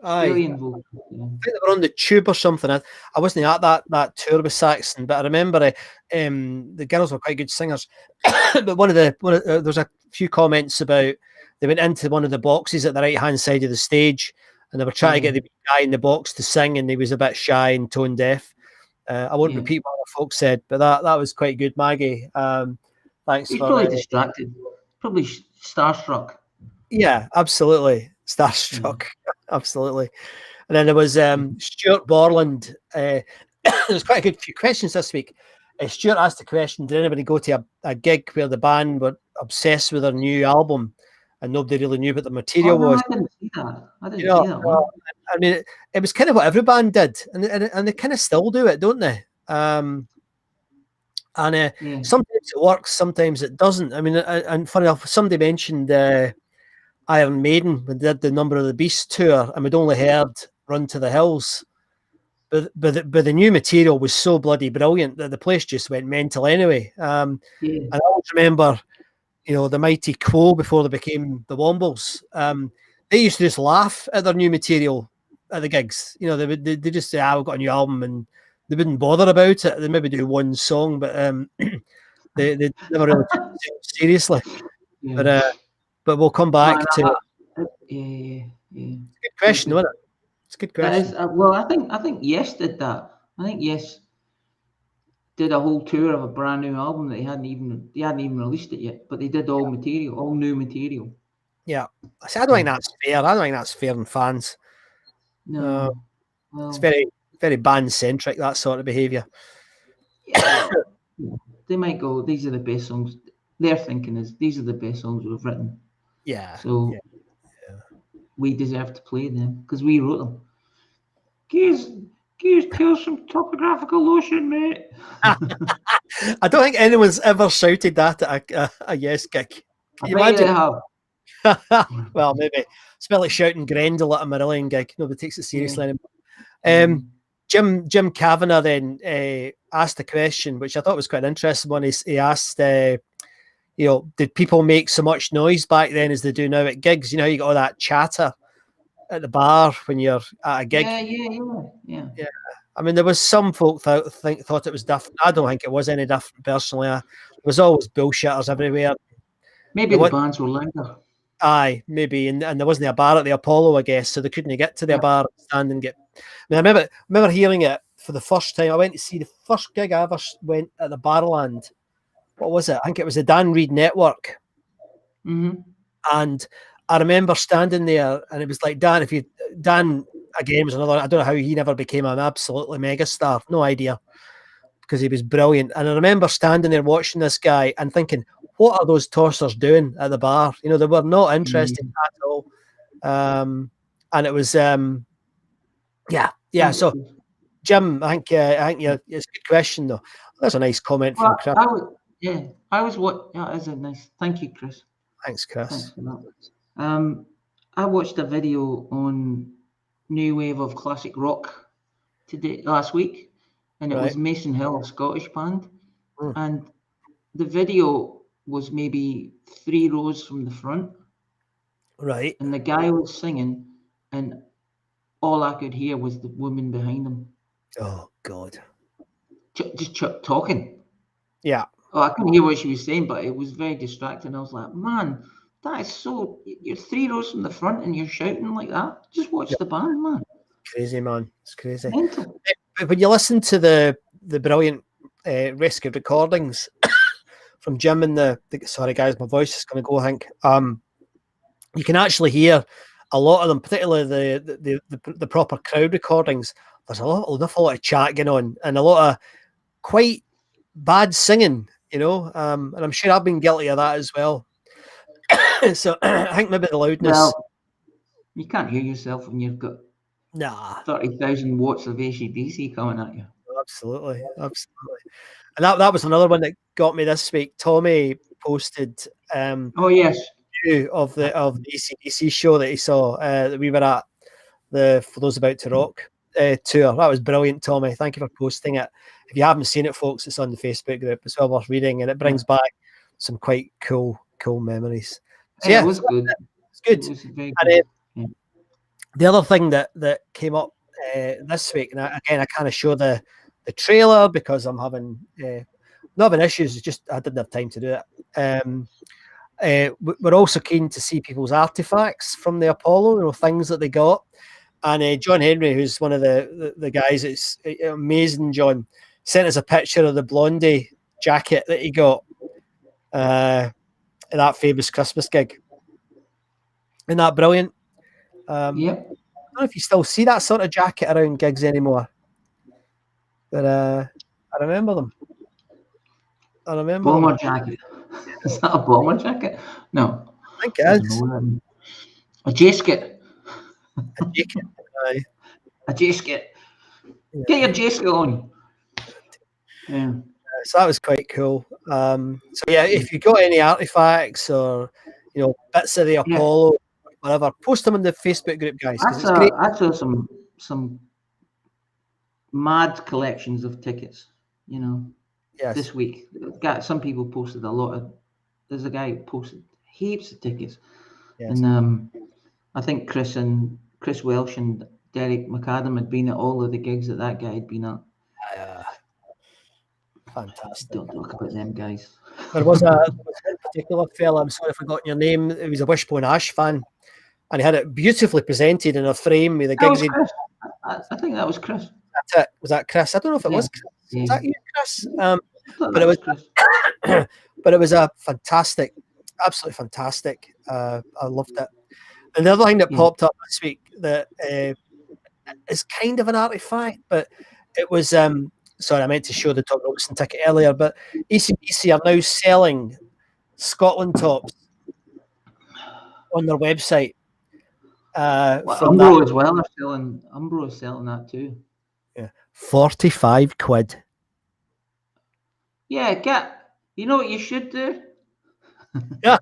Brilliant vocals. Yeah. I think they were on the Tube or something. I wasn't at that tour with Saxon, but I remember the girls were quite good singers. But there was a few comments about they went into one of the boxes at the right hand side of the stage, and they were trying to get the guy in the box to sing, and he was a bit shy and tone deaf. I won't repeat what the folks said, but that was quite good, Maggie. Thanks. He's probably distracted, probably starstruck. Yeah, absolutely. Starstruck. Absolutely. And then there was Stuart Borland. There's quite a good few questions this week. Stuart asked the question: did anybody go to a gig where the band were obsessed with their new album and nobody really knew what the material no, was? I didn't see that. I didn't You know, see that one. I mean, it was kind of what every band did, and they kind of still do it, don't they? And Yeah. sometimes it works, sometimes it doesn't. I mean, and funny enough, somebody mentioned Iron Maiden when they did the Number of the Beast tour, and we'd only heard Run to the Hills. But the new material was so bloody brilliant that the place just went mental anyway. And I always remember, the Mighty Quo before they became the Wombles. They used to just laugh at their new material at the gigs. They just say, "We've got a new album," and they wouldn't bother about it. They maybe do one song, but they never really took it seriously. Yeah. But we'll come back to Yeah. good question, isn't it? It's a good That question. is, well, I think Yes did that. I think Yes did a whole tour of a brand new album that they hadn't even released it yet, but they did all new material. Yeah, I don't think that's fair. I don't think that's fair in fans. No, well, it's very, very band centric, that sort of behaviour. Yeah, they might go, these are the best songs. Their thinking is these are the best songs we've written. Yeah. So we deserve to play them because we wrote them. Gears tell some topographical lotion, mate. I don't think anyone's ever shouted that at a Yes gig. Can you imagine? Well, maybe it's about like shouting Grendel at a Marillion gig. Nobody takes it seriously anymore. Jim Kavanagh then asked a question, which I thought was quite an interesting one. He asked, did people make so much noise back then as they do now at gigs? You got all that chatter at the bar when you're at a gig. Yeah. I mean, there was some folk thought it was different. I don't think it was any different personally. There was always bullshitters everywhere. Maybe the bands were louder. Aye, maybe, and there wasn't a bar at the Apollo, I guess, so they couldn't get to the bar, stand and get. I mean, I remember hearing it for the first time. I went to see the first gig I ever went at the Barrowland. What was it? I think it was the Dan Reed Network. Mm-hmm. And I remember standing there, and it was like Dan again was another. I don't know how he never became an absolutely megastar. No idea, because he was brilliant. And I remember standing there watching this guy and thinking, what are those tossers doing at the bar? They were not interested at all. And it was, So Jim, I think it's a good question though. That's a nice comment from Chris. That is a nice. Thank you, Chris. Thanks, Chris. Thanks for that. I watched a video on New Wave of Classic Rock last week, and it was Mason Hill, a Scottish band, and the video was maybe 3 rows from the front. Right. And the guy was singing, and all I could hear was the woman behind him. Oh, God. Just talking. Yeah. Oh, I couldn't hear what she was saying, but it was very distracting. I was like, man, that is so... You're 3 rows from the front and you're shouting like that? Just watch the band, man. Crazy, man. It's crazy. Mental. When you listen to the brilliant rescued recordings from Jim and sorry guys, my voice is going to go, I think. You can actually hear a lot of them, particularly the proper crowd recordings. There's an awful lot of chat going on and a lot of quite bad singing, and I'm sure I've been guilty of that as well. So I think maybe the loudness. Well, you can't hear yourself when you've got 30,000 watts of AC/DC coming at you. Absolutely. And that was another one that got me this week. Tommy posted oh yes, of the AC/DC show that he saw that we were at the For Those About to Rock tour. That was brilliant, Tommy. Thank you for posting it. If you haven't seen it, folks, it's on the Facebook group. It's well worth reading, and it brings back some quite cool memories. So, it was good. It's good. It was very good. And, the other thing that came up this week, and I kind of show the trailer because I'm having not having issues. It's just I didn't have time to do it. We're also keen to see people's artifacts from the Apollo, things that they got. And John Henry, who's one of the guys, it's amazing. John sent us a picture of the Blondie jacket that he got at that famous Christmas gig. Isn't that brilliant? Yep. I don't know if you still see that sort of jacket around gigs anymore, but I remember them. I remember Bomber them. jacket. Is that a bomber jacket? No. I think it I don't is. know. A jacket. A jacket. Aye. A jacket. Yeah. Get your jacket on. Yeah. So that was quite cool. So yeah, if you got any artifacts or bits of the Yeah. Apollo, whatever, post them in the Facebook group, guys, because it's great. I saw some mad collections of tickets, Yes. this week. Some people posted a lot of. There's a guy who posted heaps of tickets, Yes. and I think Chris Welsh and Derek McAdam had been at all of the gigs that guy had been at. Fantastic. Don't talk about them guys. There was one particular fella, I'm sorry if I forgot your name, he was a Wishbone Ash fan, and he had it beautifully presented in a frame with the That was gigs. Chris. I think that was Chris. That's it. Was that Chris? I don't know if it was Chris. Yeah. Was that you, Chris? But it was Chris. But it was a fantastic, absolutely fantastic. I loved it. And the other thing that popped up this week that is kind of an artifact, but it was sorry, I meant to show the Tom Robertson ticket earlier, but ECBC are now selling Scotland tops on their website. Umbro as well. Umbro is selling that too. Yeah, 45 quid. Yeah, you know what you should do? I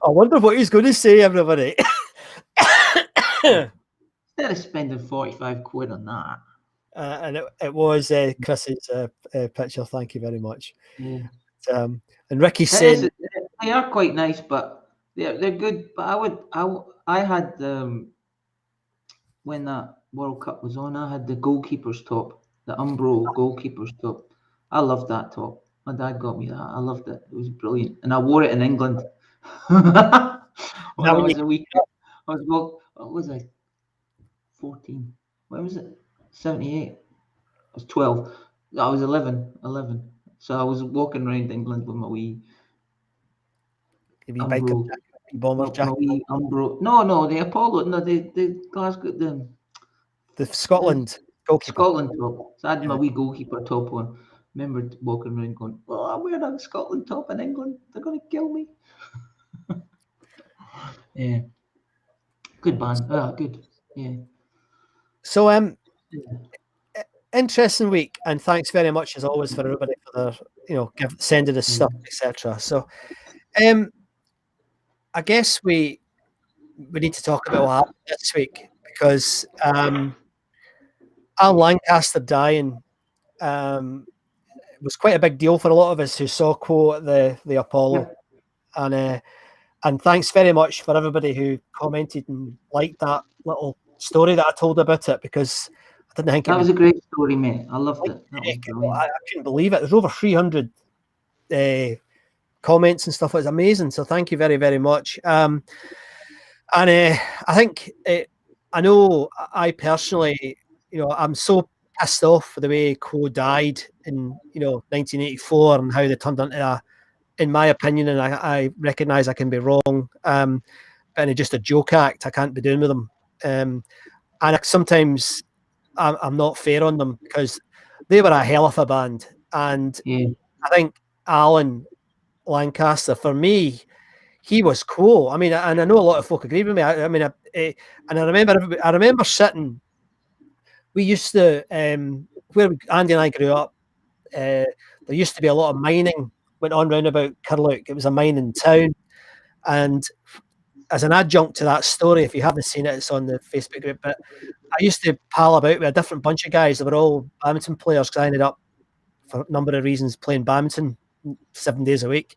wonder what he's going to say, everybody. Instead of spending 45 quid on that. And it was Chris's picture. Thank you very much. Yeah. And Ricky said they are quite nice, but they're good. But I had when that World Cup was on, I had the goalkeeper's top, the Umbro goalkeeper's top. I loved that top. My dad got me that. I loved it. It was brilliant, and I wore it in England. When I was a week, what was I? 14. When was it? 78. I was 12. I was 11. So I was walking around England with my wee Umbro, bomber jacket. my wee Umbro. No, the Apollo. No, the Glasgow, the Scotland goalkeeper. Scotland top. So I had my wee goalkeeper top on. Remember walking around going, "Oh, I'm wearing a Scotland top in England. They're going to kill me." Yeah. Good band. Good. Yeah. So interesting week, and thanks very much as always for everybody for their sending us stuff, etc. So I guess we need to talk about what happened this week, because Alan Lancaster dying was quite a big deal for a lot of us who saw Quo at the Apollo. And thanks very much for everybody who commented and liked that little story that I told about it, because I didn't think that was a great story, mate. I loved it. I couldn't believe it. There's over 300 comments and stuff. It was amazing. So thank you very, very much. And I think I know I personally, I'm so pissed off for the way Quo died in 1984 and how they turned into in my opinion, and I recognise I can be wrong, but it's just a joke act. I can't be doing with them. And sometimes I'm not fair on them, because they were a hell of a band. And I think Alan Lancaster, for me, he was cool. I mean, and I know a lot of folk agree with me. And I remember sitting. We used to where Andy and I grew up. There used to be a lot of mining went on round about Curluke. It was a mining town, and as an adjunct to that story, if you haven't seen it, it's on the Facebook group. But I used to pal about with a different bunch of guys that were all badminton players, because I ended up, for a number of reasons, playing badminton 7 days a week.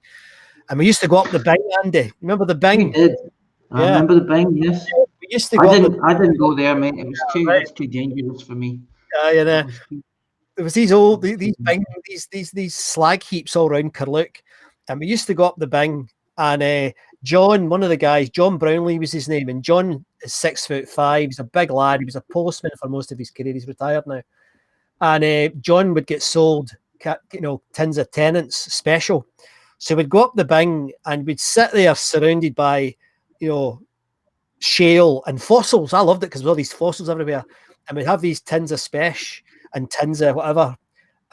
And we used to go up the Bing, Andy. Remember the Bing? We did. I remember the Bing, yes. We used to go I didn't go there, mate. It was too dangerous for me. There was these slag heaps all around Curluke, and we used to go up the Bing. And John, one of the guys, John Brownlee was his name, and John is 6'5". He's a big lad. He was a postman for most of his career. He's retired now. And John would get sold, tins of Tennants special. So we'd go up the Bing and we'd sit there surrounded by, shale and fossils. I loved it because there were all these fossils everywhere. And we'd have these tins of Spesh and tins of whatever.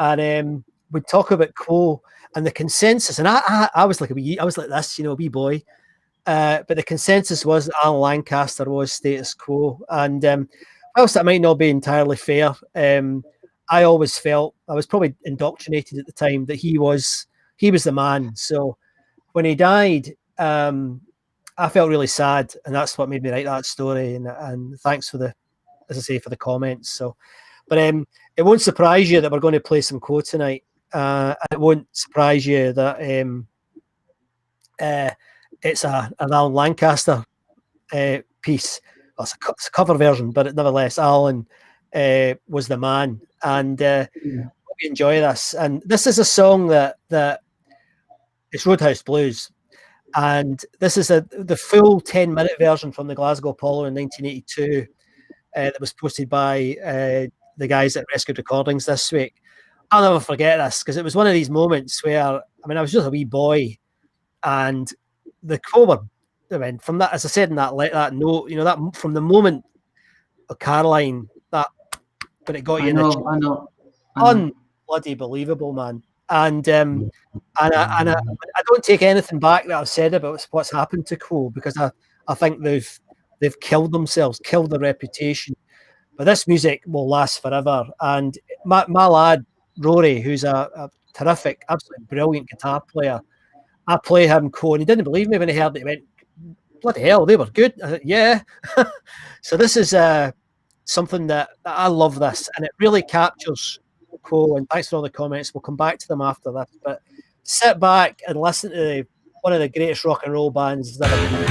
And would talk about Quo and the consensus, and I was like I was like this, a wee boy, but the consensus was that Alan Lancaster was status quo, and whilst that might not be entirely fair, I always felt, I was probably indoctrinated at the time, that he was the man. So when he died, I felt really sad, and that's what made me write that story. And thanks for the, as I say, for the comments. So, but it won't surprise you that we're going to play some Quo tonight. It won't surprise you that it's an Alan Lancaster piece. Well, it's a cover version, but nevertheless, Alan was the man, and we enjoy this. And this is a song that it's Roadhouse Blues, and this is the full 10-minute version from the Glasgow Apollo in 1982 that was posted by the guys at Rescued Recordings this week. I'll never forget this, because it was one of these moments where, I mean, I was just a wee boy, and the Quo were, I mean, from that, as I said in that note, that from the moment of Caroline, that, but it got you. I know. Unbloody believable, man. And I don't take anything back that I've said about what's happened to Quo, because I think they've killed themselves, killed their reputation. But this music will last forever. And my lad Rory, who's a terrific, absolutely brilliant guitar player, I play him Quo, and he didn't believe me when he heard it. He went, bloody hell, they were good. I said, yeah. So this is something that I love this, and it really captures Quo. And thanks for all the comments. We'll come back to them after this. But sit back and listen to one of the greatest rock and roll bands that ever been.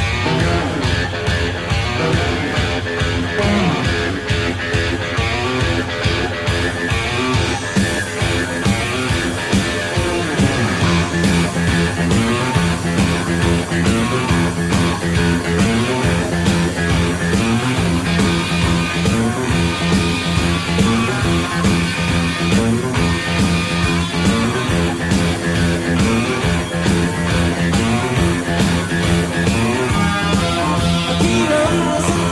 Heroes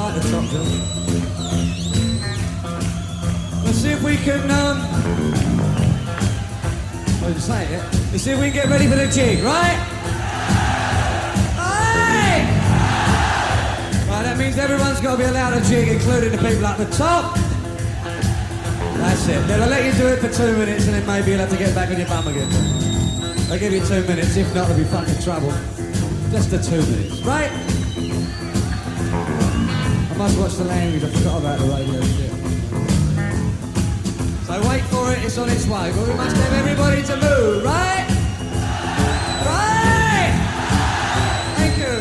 like the top, John. Let's see if we can, I was saying it. Let's see if we can get ready for the jig, right? Aye! Right, that means everyone's got to be allowed a jig, including the people at the top. That's it. Then I'll let you do it for 2 minutes and then maybe you'll have to get back on your bum again. I'll give you 2 minutes, if not, it'll be fucking trouble. Just the 2 minutes, right? I must watch the language, I forgot about the radio shit. So wait for it, it's on its way, but we must have everybody to move, right? Right! Thank you.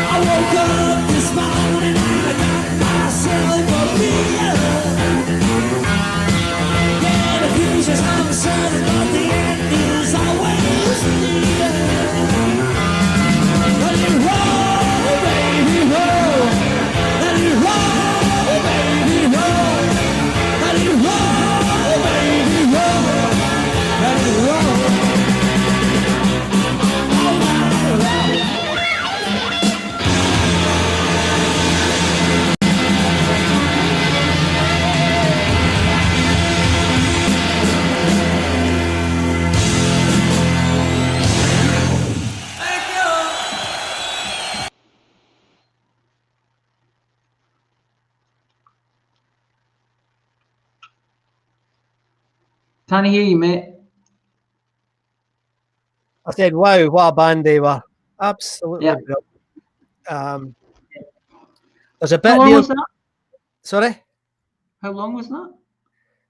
I woke up this morning and I got myself a beer. Can't hear you, mate. I said, wow, what a band they were. Absolutely Yeah. brilliant. There's a How bit long there. was that? Sorry? How long was that?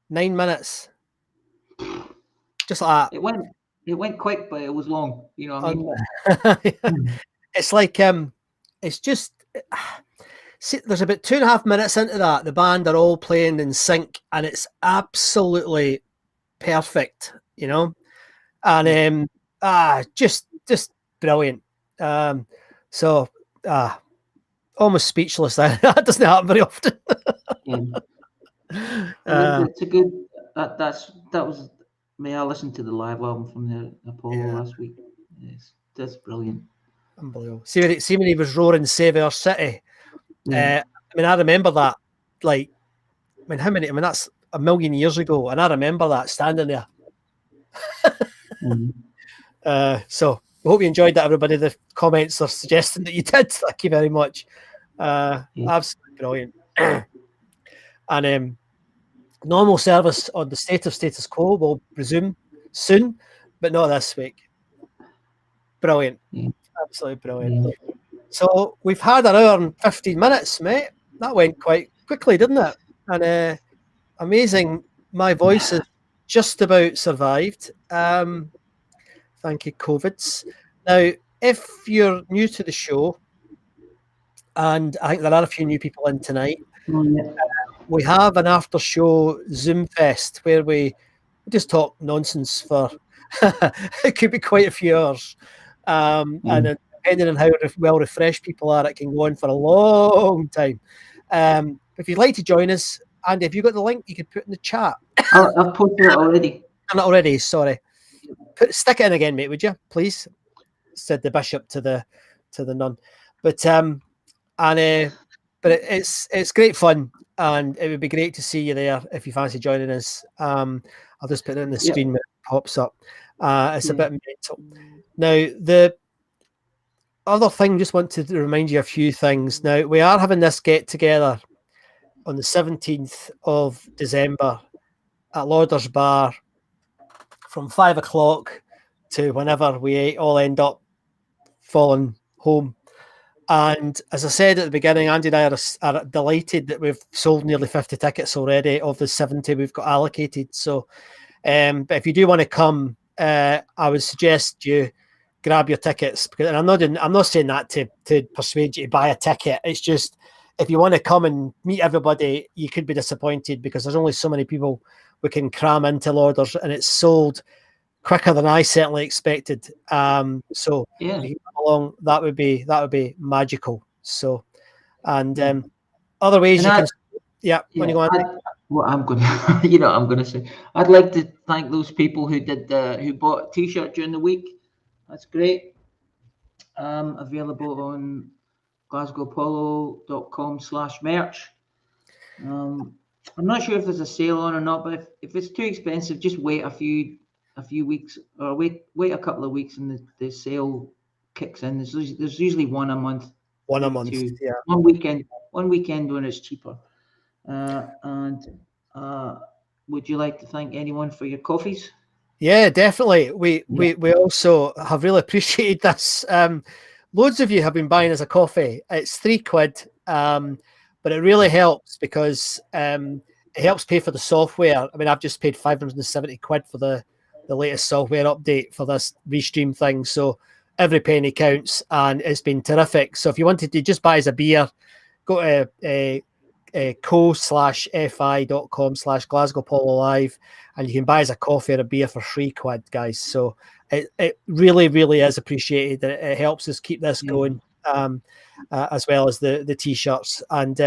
9 minutes. Just like It went quick, but it was long. You know what I mean? it's like it's just see, there's about 2.5 minutes into that. The band are all playing in sync, and it's absolutely perfect, you know. And just brilliant. So almost speechless. That doesn't happen very often. It's a good. That was. May I listened to the live album from the Apollo last week. That's brilliant. Unbelievable. See when he was roaring "Save Our City." I mean, I remember that. Like, I mean, how many? I mean, that's a million years ago, and I remember that standing there. So I hope you enjoyed that, everybody. The comments are suggesting that you did. Thank you very much. Absolutely brilliant. And normal service on the state of status quo will resume soon, but not this week. Brilliant. Absolutely brilliant. So we've had an hour and 15 minutes, mate. That went quite quickly, didn't it? And amazing. My voice has just about survived. Thank you, COVIDs. Now, if you're new to the show, and I think there are a few new people in tonight, we have an after show Zoom fest where we just talk nonsense for it could be quite a few hours. And depending on how well refreshed people are, it can go on for a long time. If you'd like to join us, Andy, have you got the link you could put in the chat? I've posted it already. Not already, sorry. Stick it in again, mate, would you, please? Said the bishop to the nun. But it's great fun, and it would be great to see you there if you fancy joining us. I'll just put it in the screen when it pops up. It's a bit mental. Now, the other thing, just want to remind you a few things. Now, we are having this get together on the 17th of December at Lauder's Bar from 5 o'clock to whenever we all end up falling home. And as I said at the beginning, Andy and I are delighted that we've sold nearly 50 tickets already of the 70 we've got allocated. So, but if you do want to come, I would suggest you grab your tickets, because, and I'm not saying that to persuade you to buy a ticket. It's just, if you want to come and meet everybody, you could be disappointed because there's only so many people we can cram into Lauders, and it's sold quicker than I certainly expected. So if you come along, that would be magical. So, and other ways you can. When you go on. What I'm going to, you know, what I'm going to say, I'd like to thank those people who bought a T-shirt during the week. That's great. Available on glasgowpolo.com/merch. I'm not sure if there's a sale on or not, but if it's too expensive, just wait a few weeks, or wait a couple of weeks, and the sale kicks in. There's usually one a month. One weekend when it's cheaper. And would you like to thank anyone for your coffees? Yeah, definitely. We also have really appreciated this. Loads of you have been buying us a coffee. It's £3, but it really helps because it helps pay for the software. I mean, I've just paid £570 for the latest software update for this Restream thing. So every penny counts, and it's been terrific. So if you wanted to just buy us a beer, go to co/fi.com/Glasgow Polo Live, and you can buy us a coffee or a beer for £3, guys. So it really, really is appreciated. It helps us keep this going, as well as the t-shirts, and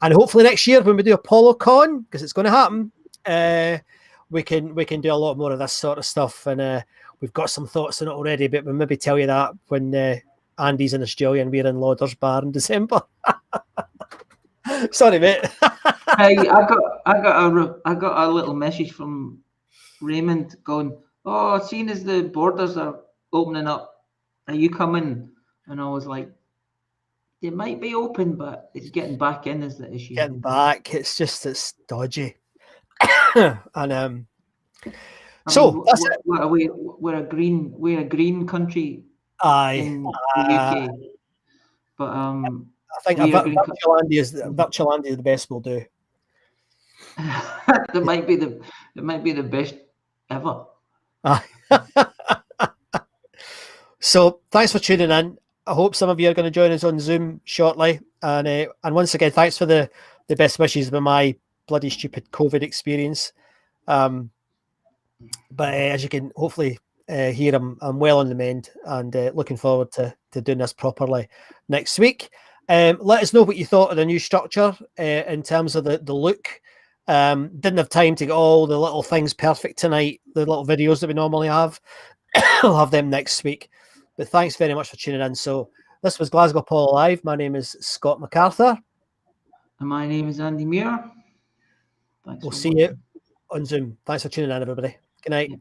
hopefully next year when we do Apollo Con, because it's going to happen, we can do a lot more of this sort of stuff, and we've got some thoughts on it already, but we'll maybe tell you that when Andy's in Australia and we're in Lauder's Bar in December. Sorry, mate. Hey, I got a little message from Raymond going, "Oh, seeing as the borders are opening up, are you coming?" And I was like, "They might be open, but it's getting back in is the issue." Getting back, it's dodgy. And So that's it. We're a green country Aye. in the UK, but I think we are green virtual Andy is the best we'll do. It might be the best ever. So thanks for tuning in. I hope some of you are going to join us on Zoom shortly. And once again, thanks for the best wishes with my bloody stupid COVID experience. But as you can hopefully hear, I'm well on the mend and looking forward to doing this properly next week. Let us know what you thought of the new structure in terms of the look. Didn't have time to get all the little things perfect tonight, the little videos that we normally have. I'll have them next week. But thanks very much for tuning in. So this was Glasgow Paul Live. My name is Scott MacArthur. And my name is Andy Muir. Thanks. We'll see you on Zoom. Thanks for tuning in, everybody. Good night.